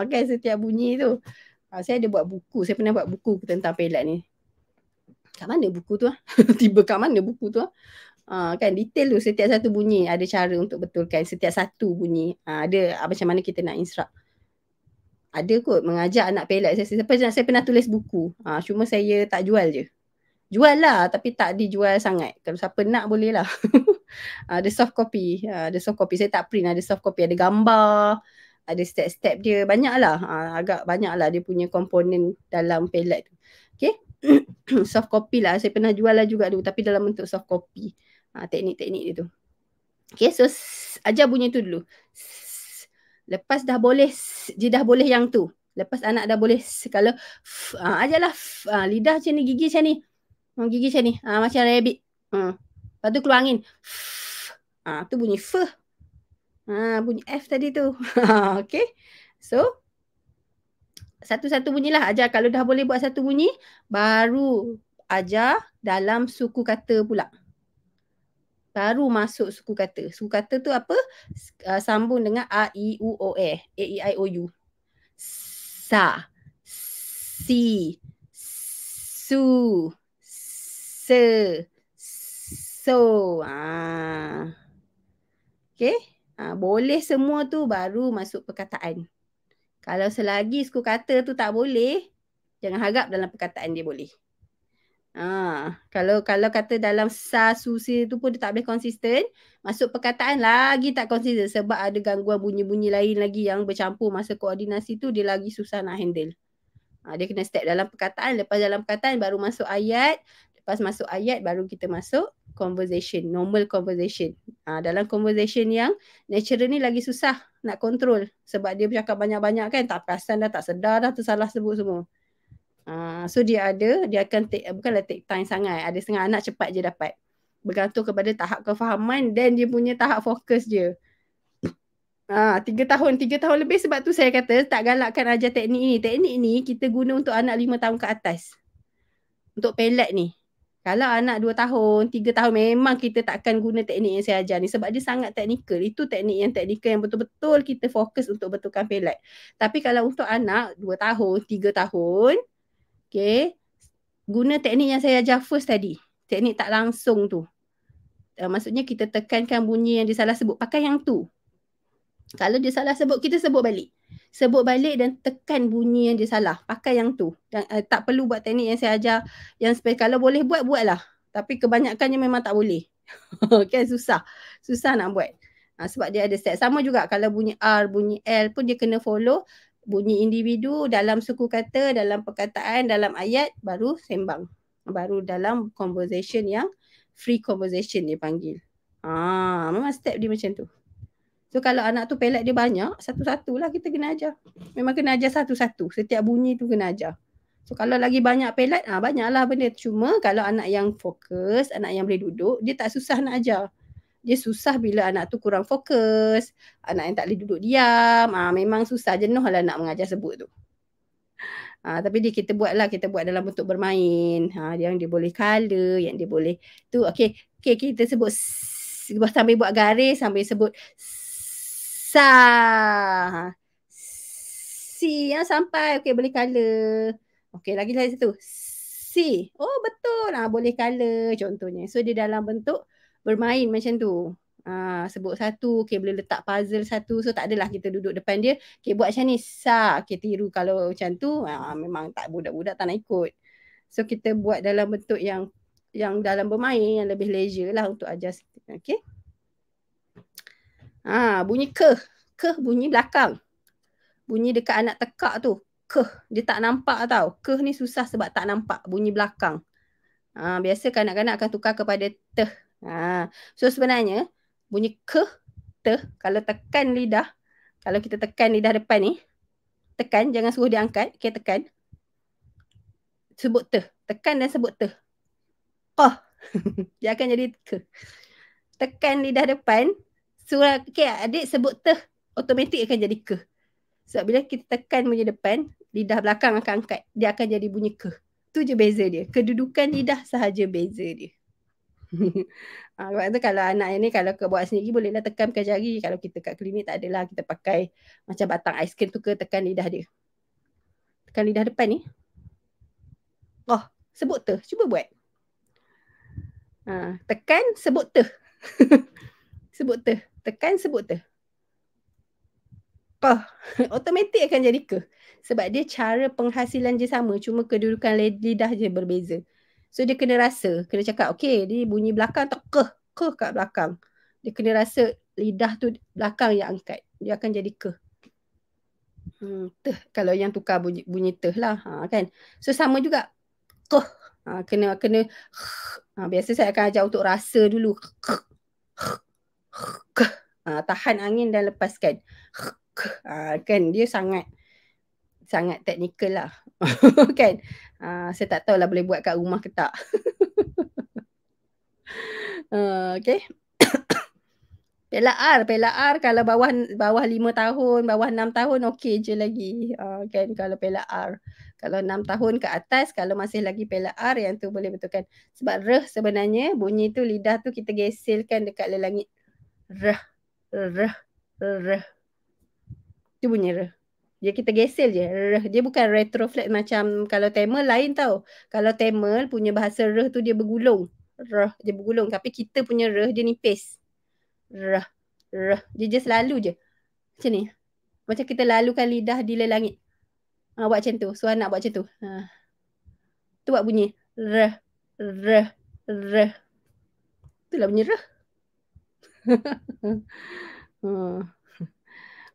A: Kan setiap bunyi tu. Saya ada buat buku. Saya pernah buat buku tentang pelet ni. Kat mana buku tu? Tiba kat mana buku tu? Kan detail tu setiap satu bunyi. Ada cara untuk betulkan setiap satu bunyi. Ada macam mana kita nak instruct. Ada kot mengajar anak pelet. Saya pernah tulis buku. Cuma saya tak jual je. Jual lah tapi tak dijual sangat. Kalau siapa nak boleh lah. Ada soft copy. Saya tak print. Ada soft copy. Ada gambar. Ada step-step dia. Banyak lah. Agak banyak lah dia punya komponen dalam pelet tu. Okay. Soft copy lah. Saya pernah jual lah juga dulu. Tapi dalam bentuk soft copy. Teknik-teknik dia tu. Okay. So ajar bunyi tu dulu. Lepas dah boleh. Dia dah boleh yang tu. Lepas anak dah boleh. Kalau ajarlah. Lidah macam ni. Gigi macam ni. Gigi macam ni. Macam rabbit. Lepas tu keluar angin. Tu bunyi F. Bunyi F tadi tu. Okay. So, satu-satu bunyilah. Ajar kalau dah boleh buat satu bunyi, baru ajar dalam suku kata pula. Baru masuk suku kata. Suku kata tu apa? Sambung dengan A, I, U, O, E. A, I, I, O, U. Sa. Si. Su. Se. So. Okay. Boleh semua tu baru masuk perkataan. Kalau selagi suku kata tu tak boleh, jangan harap dalam perkataan dia boleh. Kalau kata dalam sa, su, si tu pun dia tak boleh konsisten, masuk perkataan lagi tak konsisten sebab ada gangguan bunyi-bunyi lain lagi yang bercampur masa koordinasi tu, dia lagi susah nak handle. Dia kena step dalam perkataan, lepas dalam perkataan baru masuk ayat, lepas masuk ayat baru kita masuk conversation, normal conversation. Dalam conversation yang natural ni lagi susah nak control sebab dia bercakap banyak-banyak kan, tak perasan dah, tak sedar dah, tersalah sebut semua. So dia akan bukanlah take time sangat. Ada setengah anak cepat je dapat. Bergantung kepada tahap kefahaman dan dia punya tahap fokus je. 3 tahun lebih, sebab tu saya kata tak galakkan ajar teknik ni. Teknik ni kita guna untuk anak 5 tahun ke atas. Untuk pelet ni. Kalau anak 2 tahun, 3 tahun memang kita takkan guna teknik yang saya ajar ni sebab dia sangat teknikal. Itu teknik yang betul-betul kita fokus untuk betulkan pelat. Tapi kalau untuk anak 2 tahun, 3 tahun, okey, guna teknik yang saya ajar first tadi. Teknik tak langsung tu. Maksudnya kita tekankan bunyi yang dia salah sebut. Pakai yang tu. Kalau dia salah sebut, kita sebut balik. Sebut balik dan tekan bunyi yang dia salah. Pakai yang tu. Dan, tak perlu buat teknik yang saya ajar. Kalau boleh buat, buatlah. Tapi kebanyakannya memang tak boleh. Kan susah. Susah nak buat. Sebab dia ada set. Sama juga kalau bunyi R, bunyi L pun dia kena follow bunyi individu dalam suku kata, dalam perkataan, dalam ayat, baru sembang. Baru dalam conversation yang free conversation dia panggil. Memang step dia macam tu. So kalau anak tu pelat dia banyak, satu-satulah kita kena ajar. Memang kena ajar satu-satu. Setiap bunyi tu kena ajar. So kalau lagi banyak pelat, banyaklah benda. Cuma kalau anak yang fokus, anak yang boleh duduk, dia tak susah nak ajar. Dia susah bila anak tu kurang fokus, anak yang tak boleh duduk diam. Memang susah, jenuh lah nak mengajar sebut tu. Tapi kita buat dalam bentuk bermain. Yang dia boleh color, yang dia boleh tu. Okay, kita sebut sambil buat garis, sambil sebut sa. Si sampai. Okay, boleh color. Okay, lagi satu. Si. Oh, betul. Boleh color contohnya. So, dia dalam bentuk bermain macam tu. Sebut satu. Okay, boleh letak puzzle satu. So, tak adalah kita duduk depan dia. Okay, buat macam ni. Sa. Okay, tiru. Kalau macam tu, memang tak budak-budak tak nak ikut. So, kita buat dalam bentuk yang dalam bermain, yang lebih leisure lah untuk ajar. Okay. Bunyi ke. Ke bunyi belakang. Bunyi dekat anak tekak tu. Ke. Dia tak nampak tau. Ke ni susah sebab tak nampak. Bunyi belakang. Biasa kanak-kanak akan tukar kepada teh. So sebenarnya bunyi ke, teh, kalau tekan lidah, kalau kita tekan lidah depan ni, tekan, jangan suruh dia angkat. Okay, tekan. Sebut teh. Tekan dan sebut teh. Dia akan jadi ke. Tekan lidah depan. Suruh, okay, adik sebut teh. Automatik akan jadi ke. Sebab bila kita tekan bunyi depan, lidah belakang akan angkat. Dia akan jadi bunyi ke. Tu je beza dia. Kedudukan lidah sahaja beza dia. Sebab tu kalau anak ni kalau buat sendiri bolehlah tekan pakai jari. Kalau kita kat klinik tak adalah. Kita pakai macam batang aiskrim tu ke tekan lidah dia. Tekan lidah depan ni. Sebut teh. Cuba buat. Tekan, sebut teh. Sebut teh. Tekan, sebut teh. Automatik akan jadi ke. Sebab dia cara penghasilan je sama. Cuma kedudukan lidah je berbeza. So dia kena rasa. Kena cakap okay, dia bunyi belakang tak ke kat belakang. Dia kena rasa lidah tu belakang yang angkat. Dia akan jadi ke. Teh. Kalau yang tukar bunyi teh lah. Kan. So sama juga. Ke. Kena biasa saya akan ajar untuk rasa dulu. Tahan angin dan lepaskan. Kan dia sangat teknikal lah. Kan. Saya tak tahulah boleh buat kat rumah ke tak. Okay. Pelat R kalau bawah 5 tahun, bawah 6 tahun okey je lagi. Kan kalau pelat R. Kalau 6 tahun ke atas, kalau masih lagi pelat R, yang tu boleh betulkan. Sebab reh sebenarnya bunyi tu lidah tu kita gesilkan dekat lelangit. Reh. Tu bunyi reh. Dia kita gesel je. Reh. Dia bukan retroflex macam kalau Tamil lain tau. Kalau Tamil punya bahasa reh tu dia bergulung. Reh. Dia bergulung. Tapi kita punya reh dia nipis. Reh. Dia just lalu je. Macam ni. Macam kita lalukan lidah di lelangit. Buat macam tu. So anak buat macam tu. Tu buat bunyi. Reh. Itulah bunyi reh.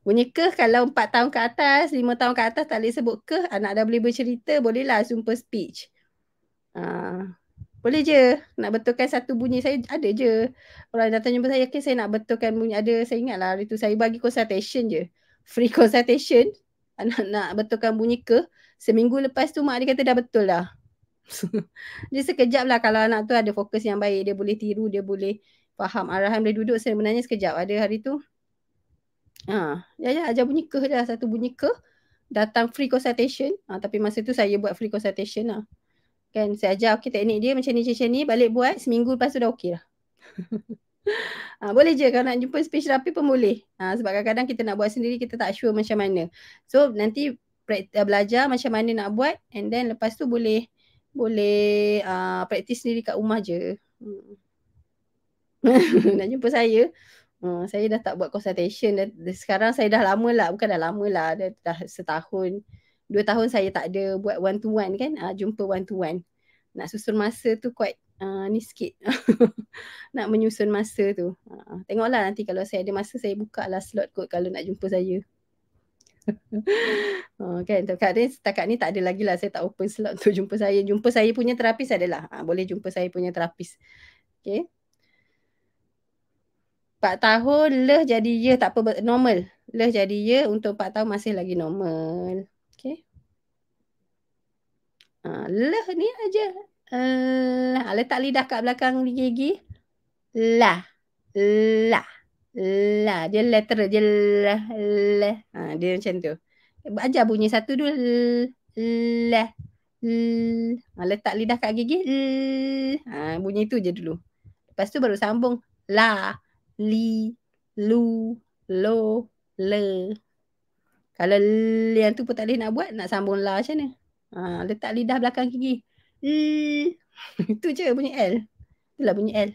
A: Bunyi ke kalau 4 tahun ke atas, 5 tahun ke atas tak boleh sebut ke, anak dah boleh bercerita, bolehlah sumpah speech. Boleh je nak betulkan satu bunyi. Saya ada je orang datang jumpa saya, saya nak betulkan bunyi. Ada, saya ingat lah hari tu saya bagi consultation je, free consultation. Anak nak betulkan bunyi ke, seminggu lepas tu mak dia kata dah betul dah. Dia sekejap lah kalau anak tu ada fokus yang baik, dia boleh tiru, dia boleh faham arahan, boleh duduk sebenarnya sekejap. Ada hari tu ajar bunyi ke dah, satu bunyi ke, datang free consultation. Tapi masa tu saya buat free consultation lah. Kan saya ajar okey teknik dia macam ni, balik buat seminggu lepas tu dah okey dah. Boleh je kalau nak jumpa speech therapy pun boleh. Sebab kadang-kadang kita nak buat sendiri kita tak sure macam mana. So nanti belajar macam mana nak buat and then lepas tu boleh praktis sendiri kat rumah je. Nak jumpa saya. Saya dah tak buat consultation. Sekarang saya dah lama lah. Bukan dah lama lah. Dah setahun. 2 tahun saya tak ada buat one to one kan. Jumpa one to one. Nak susun masa tu quite ni sikit. Nak menyusun masa tu. Tengoklah nanti kalau saya ada masa saya buka lah slot kot kalau nak jumpa saya. Kan setakat ni tak ada lagi lah. Saya tak open slot untuk jumpa saya. Jumpa saya punya terapis adalah. Boleh jumpa saya punya terapis. Okay. 4 tahun leh jadi ya tak apa normal. Leh jadi ya untuk 4 tahun masih lagi normal. Okay. Leh ni aja. Letak lidah kat belakang gigi. Lah. Lah. Lah. Dia letter dia lah. Lah. Dia macam tu. Ajar bunyi satu dulu. Lah. Letak lidah kat gigi. Bunyi tu je dulu. Lepas tu baru sambung. La. Li. Lu. Lo. Le. Kalau yang tu pun tak boleh nak buat, nak sambung la macam mana? Letak lidah belakang gigi. Itu je bunyi L. Itulah bunyi L.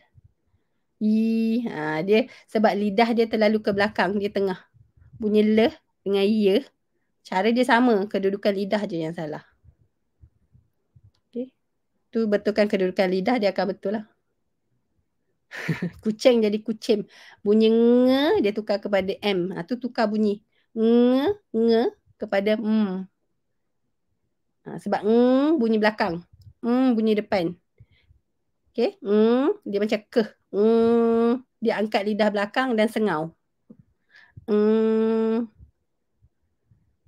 A: Dia sebab lidah dia terlalu ke belakang, dia tengah. Bunyi le dengan ya, cara dia sama, kedudukan lidah je yang salah. Okay. Tu betulkan kedudukan lidah, dia akan betul lah. Kucing jadi kucing. Bunyi nge, dia tukar kepada M. Tu tukar bunyi. Nge kepada m. Sebab bunyi belakang. Bunyi depan. Okay. Dia macam ke. Dia angkat lidah belakang dan sengau.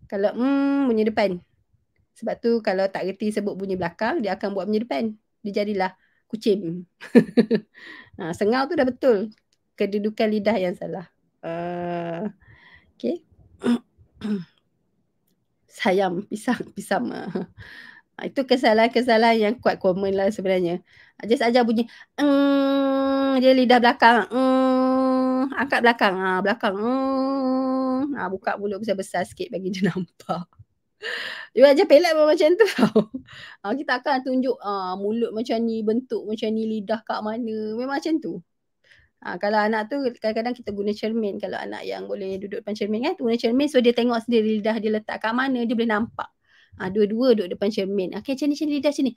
A: Kalau bunyi depan. Sebab tu kalau tak reti sebut bunyi belakang, dia akan buat bunyi depan. Dia jadilah kucing. Sengau tu dah betul. Kedudukan lidah yang salah. Okay. Sayam, pisang. Itu kesalahan-kesalahan yang quite common lah sebenarnya. Just ajar bunyi. Dia lidah belakang. Angkat belakang. Belakang. Buka mulut besar-besar sikit bagi dia nampak. Dia ajar pelat pun macam tu tau. Kita akan tunjuk mulut macam ni, bentuk macam ni, lidah kat mana. Memang macam tu. Kalau anak tu kadang-kadang kita guna cermin. Kalau anak yang boleh duduk depan cermin kan, guna cermin so dia tengok sendiri lidah dia letak kat mana, dia boleh nampak. Dua-dua duduk depan cermin. Okay, macam ni lidah macam ni.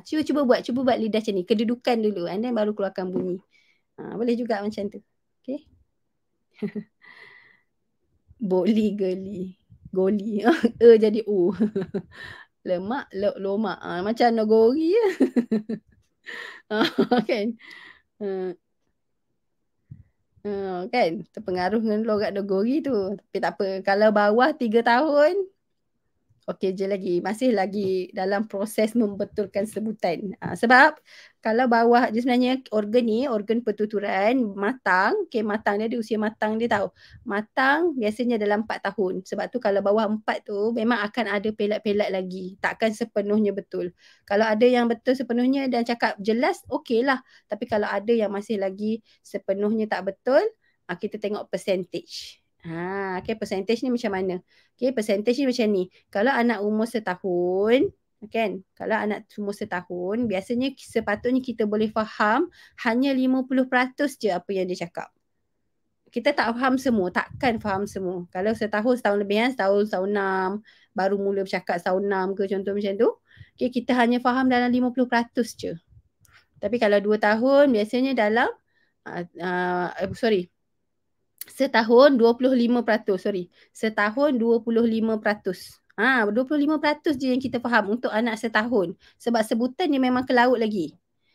A: Cuba buat lidah macam ni. Kedudukan dulu and then baru keluarkan bunyi. Boleh juga macam tu. Okay. Boli geli. Goli. Jadi U. Lemak, lomak. Macam nogori ya. Kan? Kan? Terpengaruh dengan logat nogori tu. Tapi tak apa. Kalau bawah 3 tahun, okey je lagi. Masih lagi dalam proses membetulkan sebutan. Sebab kalau bawah dia sebenarnya organ ni, organ pertuturan matang. Okay, matang dia ada usia matang dia tahu. Matang biasanya dalam 4 tahun. Sebab tu kalau bawah 4 tu memang akan ada pelat-pelat lagi. Takkan sepenuhnya betul. Kalau ada yang betul sepenuhnya dan cakap jelas, okey lah. Tapi kalau ada yang masih lagi sepenuhnya tak betul, kita tengok percentage. Okay, percentage ni macam mana? Okay, percentage ni macam ni. Kalau anak umur setahun, kan? Kalau anak umur setahun, biasanya sepatutnya kita boleh faham hanya 50% je apa yang dia cakap. Kita tak faham semua, takkan faham semua. Kalau setahun lebih kan, setahun 6, baru mula bercakap setahun 6 ke contoh macam tu. Okay, kita hanya faham dalam 50% je. Tapi kalau 2 tahun, biasanya dalam, setahun 25%, setahun 25%. 25% je yang kita faham untuk anak setahun. Sebab sebutan dia memang ke laut lagi.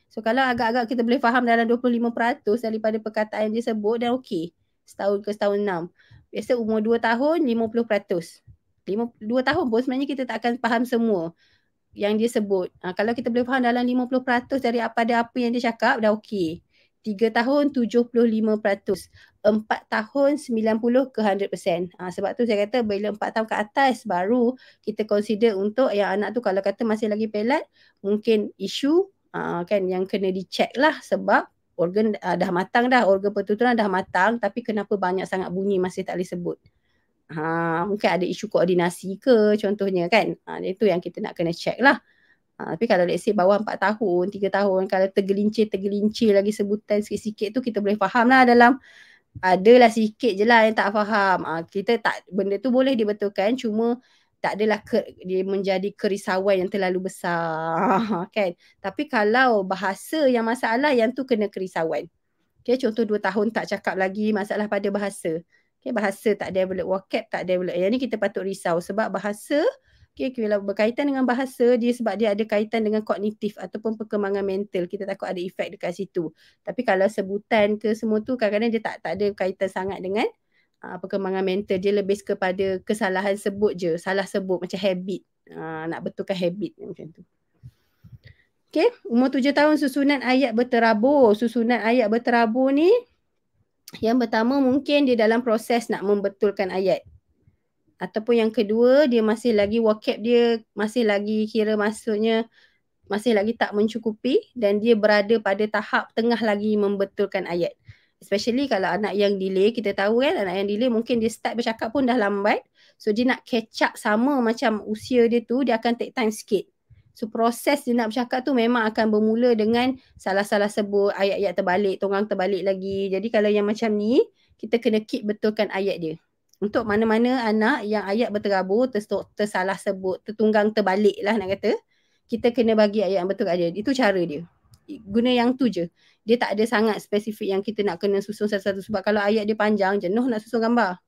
A: So kalau agak-agak kita boleh faham dalam 25% daripada perkataan yang dia sebut, dan okey. Setahun ke setahun 6. Biasa umur 2 tahun 50%. 2 tahun pun sebenarnya kita tak akan faham semua yang dia sebut. Kalau kita boleh faham dalam 50% daripada apa yang dia cakap, dah okey. 3 tahun 75%, 4 tahun 90 ke 100%. Sebab tu saya kata bila 4 tahun ke atas baru kita consider untuk yang anak tu kalau kata masih lagi pelat, mungkin isu kan yang kena dicek lah sebab organ dah matang dah, organ pertuturan dah matang tapi kenapa banyak sangat bunyi masih tak boleh sebut. Mungkin ada isu koordinasi ke contohnya kan. Itu yang kita nak kena check lah. Tapi kalau let's say bawah 4 tahun, 3 tahun, kalau tergelincir lagi sebutan sikit-sikit tu kita boleh faham lah dalam adalah sikit je lah yang tak faham. Kita tak, benda tu boleh dibetulkan cuma tak adalah dia menjadi kerisauan yang terlalu besar kan. Tapi kalau bahasa yang masalah yang tu kena kerisauan. Okay, contoh 2 tahun tak cakap lagi masalah pada bahasa. Okay, bahasa tak develop, vocab tak develop. Yang ni kita patut risau sebab bahasa okay, kalau berkaitan dengan bahasa dia sebab dia ada kaitan dengan kognitif ataupun perkembangan mental. Kita takut ada efek dekat situ. Tapi kalau sebutan ke semua tu kadang-kadang dia tak ada kaitan sangat dengan perkembangan mental. Dia lebih kepada kesalahan sebut je. Salah sebut macam habit. Nak betulkan habit macam tu. Okay, umur 7 tahun susunan ayat berterabur. Susunan ayat berterabur ni yang pertama mungkin dia dalam proses nak membetulkan ayat. Ataupun yang kedua, dia masih lagi vocab dia masih lagi kira maksudnya masih lagi tak mencukupi dan dia berada pada tahap tengah lagi membetulkan ayat. Especially kalau anak yang delay, kita tahu kan anak yang delay mungkin dia start bercakap pun dah lambat. So dia nak catch up sama macam usia dia tu, dia akan take time sikit. So proses dia nak bercakap tu memang akan bermula dengan salah-salah sebut, ayat-ayat terbalik, tonggang terbalik lagi. Jadi kalau yang macam ni, kita kena keep betulkan ayat dia. Untuk mana-mana anak yang ayat berterabur, tersalah sebut, tertunggang terbalik lah nak kata, kita kena bagi ayat yang betul kat dia. Itu cara dia. Guna yang tu je. Dia tak ada sangat spesifik yang kita nak kena susun satu-satu. Sebab kalau ayat dia panjang, jenuh nak susun gambar.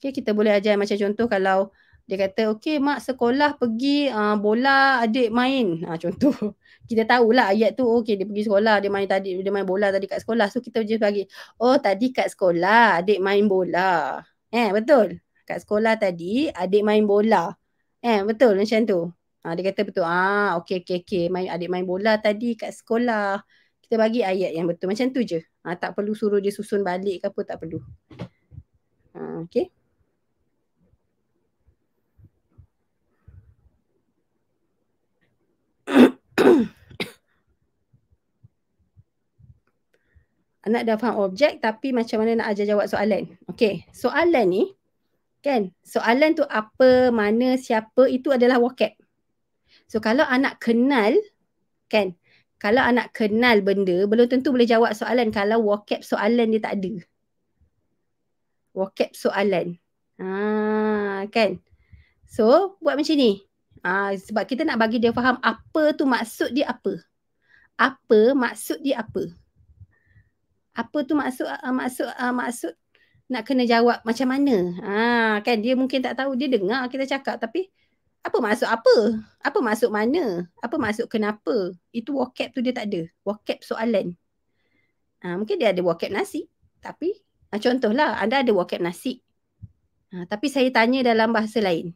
A: Okay, kita boleh ajar macam contoh kalau dia kata, okay mak sekolah pergi bola adik main. Contoh. Kita tahulah ayat tu, okay dia pergi sekolah, dia main bola tadi kat sekolah. So kita just bagi, oh tadi kat sekolah adik main bola. Betul. Kat sekolah tadi adik main bola. Betul macam tu. Dia kata betul. Okey. Adik main bola tadi kat sekolah. Kita bagi ayat yang betul. Macam tu je. Tak perlu suruh dia susun balik ke apa. Tak perlu. Okey. Anak dah faham objek tapi macam mana nak ajar jawab soalan. Okey. Soalan ni kan. Soalan tu apa, mana, siapa itu adalah vocab. So kalau anak kenal kan. Kalau anak kenal benda, belum tentu boleh jawab soalan kalau vocab soalan dia tak ada. Vocab soalan. Kan? So, buat macam ni. Sebab kita nak bagi dia faham apa tu maksud dia apa. Apa maksud dia apa. Apa tu maksud nak kena jawab macam mana. Kan dia mungkin tak tahu, dia dengar kita cakap tapi apa maksud apa? Apa maksud mana? Apa maksud kenapa? Itu vocab tu dia tak ada. Vocab soalan. Mungkin dia ada vocab nasi. Tapi contohlah anda ada vocab nasi. Tapi saya tanya dalam bahasa lain.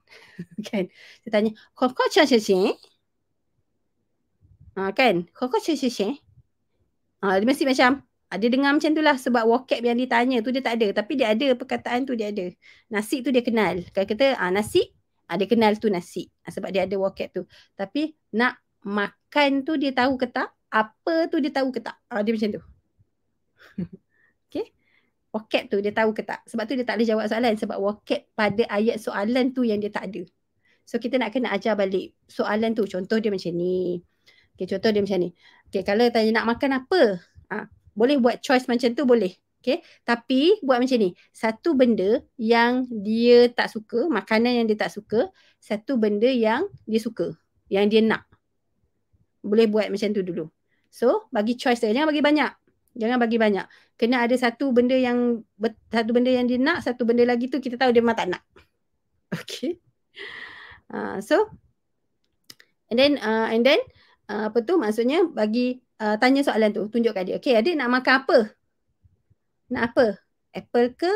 A: Kan? Saya tanya, kau cacing? Kan? Kau cacing? Dia mesti macam, dia dengar macam tu lah sebab vocab yang ditanya tu dia tak ada. Tapi dia ada perkataan tu dia ada. Nasi tu dia kenal. Kalau kata nasi, dia kenal tu nasi. Sebab dia ada vocab tu. Tapi nak makan tu dia tahu ke tak? Apa tu dia tahu ke tak? Dia macam tu. Okay. Vocab tu dia tahu ke tak? Sebab tu dia tak boleh jawab soalan. Sebab vocab pada ayat soalan tu yang dia tak ada. So kita nak kena ajar balik soalan tu. Contoh dia macam ni. Okay, contoh dia macam ni. Okay, kalau tanya nak makan apa? Boleh buat choice macam tu boleh. Okay. Tapi buat macam ni. Satu benda yang dia tak suka, makanan yang dia tak suka. Satu benda yang dia suka. Yang dia nak. Boleh buat macam tu dulu. So, bagi choice dia. Jangan bagi banyak. Jangan bagi banyak. Kena ada satu benda yang dia nak, satu benda lagi tu kita tahu dia memang tak nak. Okay. So, and then apa tu maksudnya bagi tanya soalan tu, tunjukkan dia. Okay, adik nak makan apa? Nak apa? Apple ke?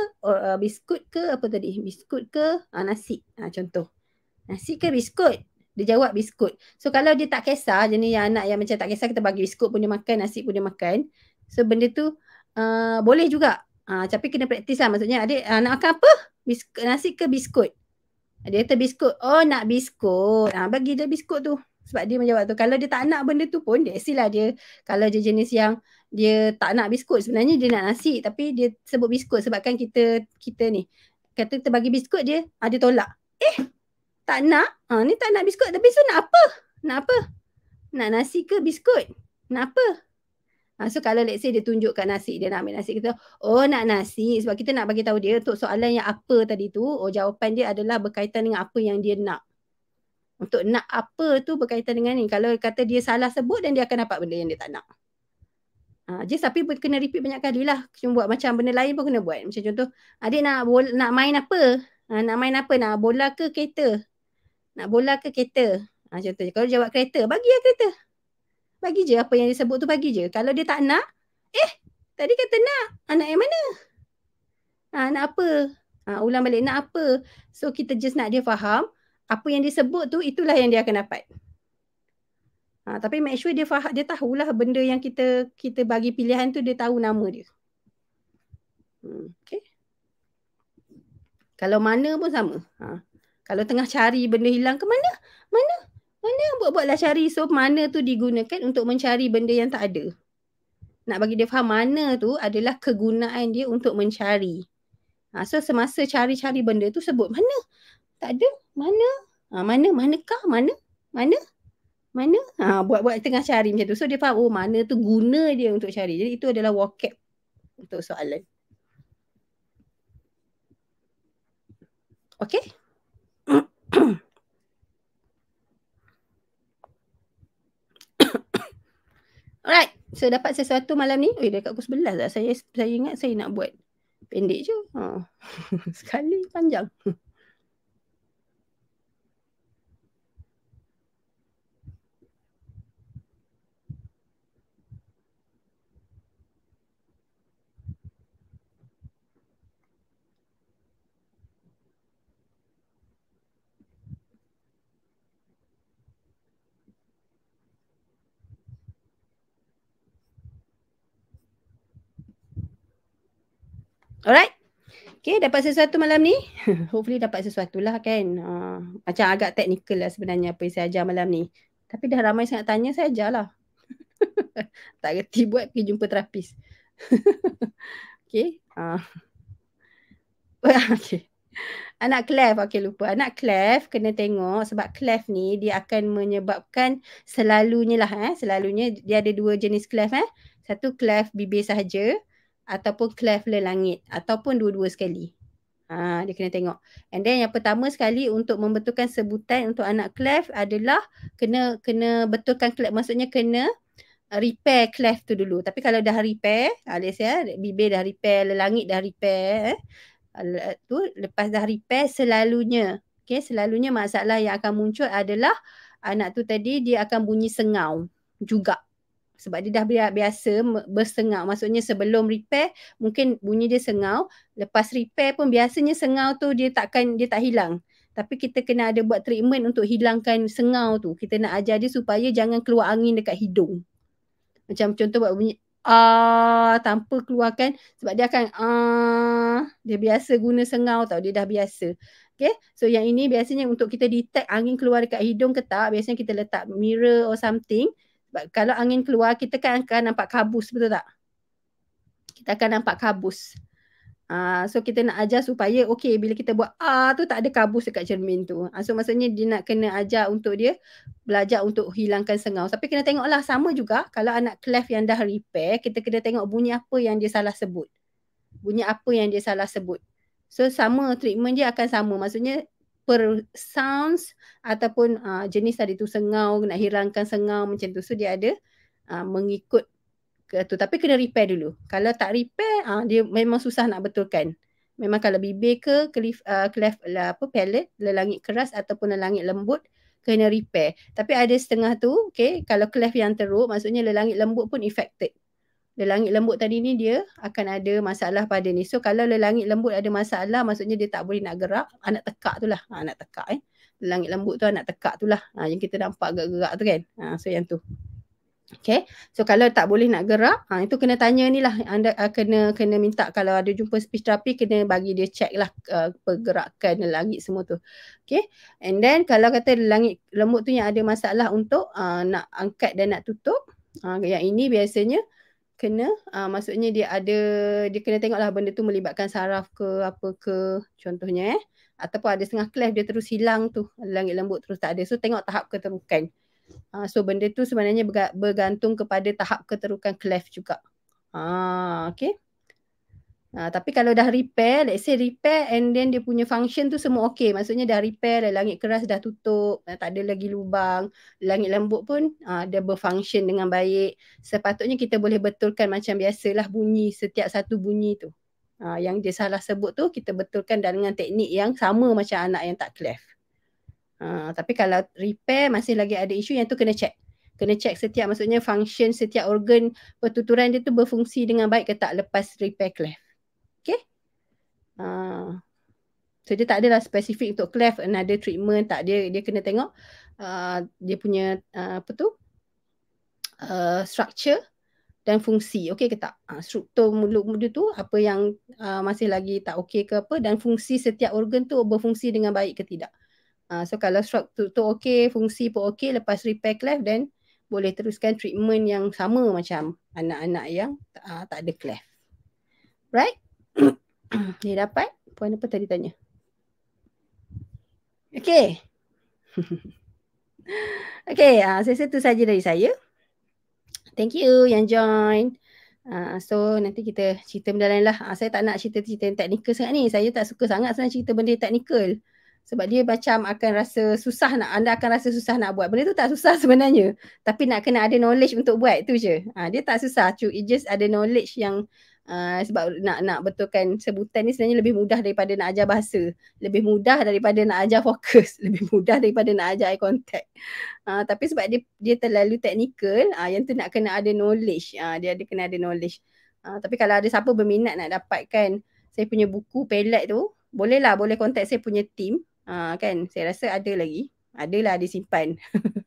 A: Biskut ke? Apa tadi? Biskut ke? Nasi. Contoh. Nasi ke biskut? Dia jawab biskut. So kalau dia tak kisah, jenis yang anak yang macam tak kisah, kita bagi biskut pun dia makan, nasi pun dia makan. So benda tu boleh juga. Tapi kena praktis lah. Maksudnya adik nak makan apa? Nasi ke biskut? Dia kata biskut. Oh nak biskut. Bagi dia biskut tu. Sebab dia menjawab tu. Kalau dia tak nak benda tu pun, dia silah dia. Kalau dia jenis yang dia tak nak biskut, sebenarnya dia nak nasi. Tapi dia sebut biskut. Sebab kan kita ni, kata kita bagi biskut dia tolak. Tak nak. Ni tak nak biskut. Tapi so nak apa? Nak apa? Nak nasi ke biskut? Nak apa? So kalau let's say dia tunjukkan nasi, dia nak ambil nasi, kita nak nasi, sebab kita nak bagi tahu dia untuk soalan yang apa tadi tu, jawapan dia adalah berkaitan dengan apa yang dia nak. Untuk nak apa tu berkaitan dengan ni. Kalau kata dia salah sebut, dan dia akan dapat benda yang dia tak nak. Just tapi kena repeat banyak kali lah. Cuma buat macam benda lain pun kena buat. Macam contoh, adik nak main apa? Nak main apa? Nak bola ke kereta? Nak bola ke kereta? Contohnya, kalau jawab kereta, bagilah kereta. Bagi je apa yang dia sebut tu, bagi je. Kalau dia tak nak, tadi kata nak. Nak yang mana? Nak apa? Ulang balik, nak apa? So kita just nak dia faham, apa yang dia sebut tu, itulah yang dia akan dapat. Tapi make sure dia faham, dia tahulah benda yang kita bagi pilihan tu, dia tahu nama dia. Okay. Kalau mana pun sama. Kalau tengah cari benda hilang ke mana? Mana buat-buatlah cari. So mana tu digunakan untuk mencari benda yang tak ada. Nak bagi dia faham mana tu adalah kegunaan dia untuk mencari. So semasa cari-cari benda tu sebut mana? Tak ada. Mana? Manakah? Mana? Buat-buat tengah cari macam tu. So dia faham mana tu guna dia untuk cari. Jadi itu adalah vocab untuk soalan. Okay? Alright. So dapat sesuatu malam ni. Dekat pukul 11 dah. Saya ingat saya nak buat pendek je. Sekali panjang. Alright. Okay, dapat sesuatu malam ni. Hopefully dapat sesuatu lah kan. Macam agak teknikal lah sebenarnya apa yang saya ajar malam ni. Tapi dah ramai sangat tanya, saya ajar lah. Tak reti buat, pergi jumpa terapis. Okay. Okay. Anak clef, okay lupa. Anak clef kena tengok sebab clef ni dia akan menyebabkan selalunya lah. Selalunya dia ada dua jenis clef. Satu clef bibir sahaja ataupun clef lelangit ataupun dua-dua sekali. Dia kena tengok. And then yang pertama sekali untuk membetulkan sebutan untuk anak clef adalah kena betulkan clef, maksudnya kena repair clef tu dulu. Tapi kalau dah repair, bibir dah repair, lelangit dah repair, tu lepas dah repair selalunya, selalunya masalah yang akan muncul adalah anak tu tadi dia akan bunyi sengau juga. Sebab dia dah biasa bersengau. Maksudnya sebelum repair mungkin bunyi dia sengau. Lepas repair pun biasanya sengau tu dia tak hilang. Tapi kita kena ada buat treatment untuk hilangkan sengau tu. Kita nak ajar dia supaya jangan keluar angin dekat hidung. Macam contoh buat bunyi tanpa keluarkan. Sebab dia akan dia biasa guna sengau tau. Dia dah biasa. Okay. So yang ini biasanya untuk kita detect angin keluar dekat hidung ke tak. Biasanya kita letak mirror or something. Sebab kalau angin keluar, kita kan akan nampak kabus, betul tak? Kita akan nampak kabus. So kita nak ajar supaya, okay, bila kita buat tu tak ada kabus dekat cermin tu. So maksudnya dia nak kena ajar untuk dia belajar untuk hilangkan sengau. Tapi kena tengoklah sama juga, kalau anak clef yang dah repair, kita kena tengok bunyi apa yang dia salah sebut. Bunyi apa yang dia salah sebut. So sama, treatment dia akan sama. Maksudnya per sounds ataupun jenis tadi tu sengau, nak hilangkan sengau macam tu. So dia ada mengikut ke tu. Tapi kena repair dulu. Kalau tak repair, dia memang susah nak betulkan. Memang kalau bibir ke cleft palate, lelangit keras ataupun lelangit lembut, kena repair. Tapi ada setengah tu, okay, kalau cleft yang teruk, maksudnya lelangit lembut pun affected. Lelangit lembut tadi ni dia akan ada masalah pada ni. So kalau lelangit lembut ada masalah, maksudnya dia tak boleh nak gerak. Anak tekak tu lah. Anak tekak Lelangit lembut tu anak tekak tu lah. Yang kita nampak gerak-gerak tu kan. So yang tu. Okay, so kalau tak boleh nak gerak, itu kena tanya ni lah, anda kena minta kalau ada jumpa speech therapy, kena bagi dia check lah pergerakan langit semua tu. Okay, and then kalau kata langit lembut tu yang ada masalah untuk nak angkat dan nak tutup, yang ini biasanya kena, maksudnya dia kena tengok lah benda tu melibatkan saraf ke apa ke contohnya ataupun ada setengah clef dia terus hilang tu, langit lembut terus tak ada. So tengok tahap keterukan. So benda tu sebenarnya bergantung kepada tahap keterukan clef juga. Okay. Tapi kalau dah repair, let's say repair and then dia punya function tu semua okay. Maksudnya dah repair, langit keras dah tutup, tak ada lagi lubang, langit lembut pun dia berfunction dengan baik. Sepatutnya kita boleh betulkan macam biasalah bunyi setiap satu bunyi tu. Yang dia salah sebut tu kita betulkan dengan teknik yang sama macam anak yang tak clef. Tapi kalau repair masih lagi ada isu, yang tu kena check. Kena check setiap, maksudnya function setiap organ pertuturan dia tu berfungsi dengan baik ke tak lepas repair clef. Okay. So dia tak adalah spesifik untuk clef another treatment, tak. Dia kena tengok dia punya structure dan fungsi okey ke tak. Struktur mulut dia tu apa yang masih lagi tak okey ke apa, dan fungsi setiap organ tu berfungsi dengan baik ke tidak. So kalau struktur tu okey, fungsi pun okey, lepas repair clef, then boleh teruskan treatment yang sama macam anak-anak yang tak ada clef. Right? Ni dapat? Puan apa tadi tanya? Okay. Okay, saya rasa itu saja dari saya. Thank you yang join. So nanti kita cerita benda lain lah. Saya tak nak cerita-cerita yang teknikal sangat ni. Saya tak suka sangat sebenarnya cerita benda teknikal. Sebab dia macam akan rasa susah anda akan rasa susah nak buat. Benda tu tak susah sebenarnya. Tapi nak kena ada knowledge untuk buat tu je. Dia tak susah. It just ada knowledge yang sebab nak betulkan sebutan ni sebenarnya lebih mudah daripada nak ajar bahasa. Lebih mudah daripada nak ajar fokus. Lebih mudah daripada nak ajar eye contact. Tapi sebab dia terlalu teknikal, yang tu nak kena ada knowledge. Dia ada kena ada knowledge. Tapi kalau ada siapa berminat nak dapatkan saya punya buku pelet tu, boleh contact saya punya team. Kan, saya rasa ada lagi. Adalah disimpan.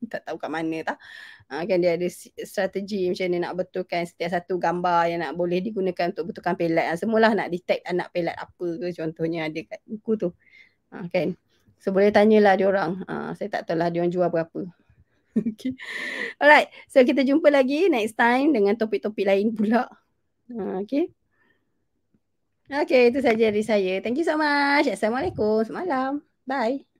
A: Tak tahu kat mana tak. Kan dia ada strategi macam mana nak betulkan setiap satu gambar yang nak boleh digunakan untuk betulkan pelet. Semualah nak detect anak pelet apa ke contohnya ada kat buku tu. Kan. So boleh tanyalah dia orang. Saya tak tahu lah dia orang jual berapa. Okay. Alright. So kita jumpa lagi next time dengan topik-topik lain pula. Okay. Okay, itu saja dari saya. Thank you so much. Assalamualaikum. Selamat malam. Bye.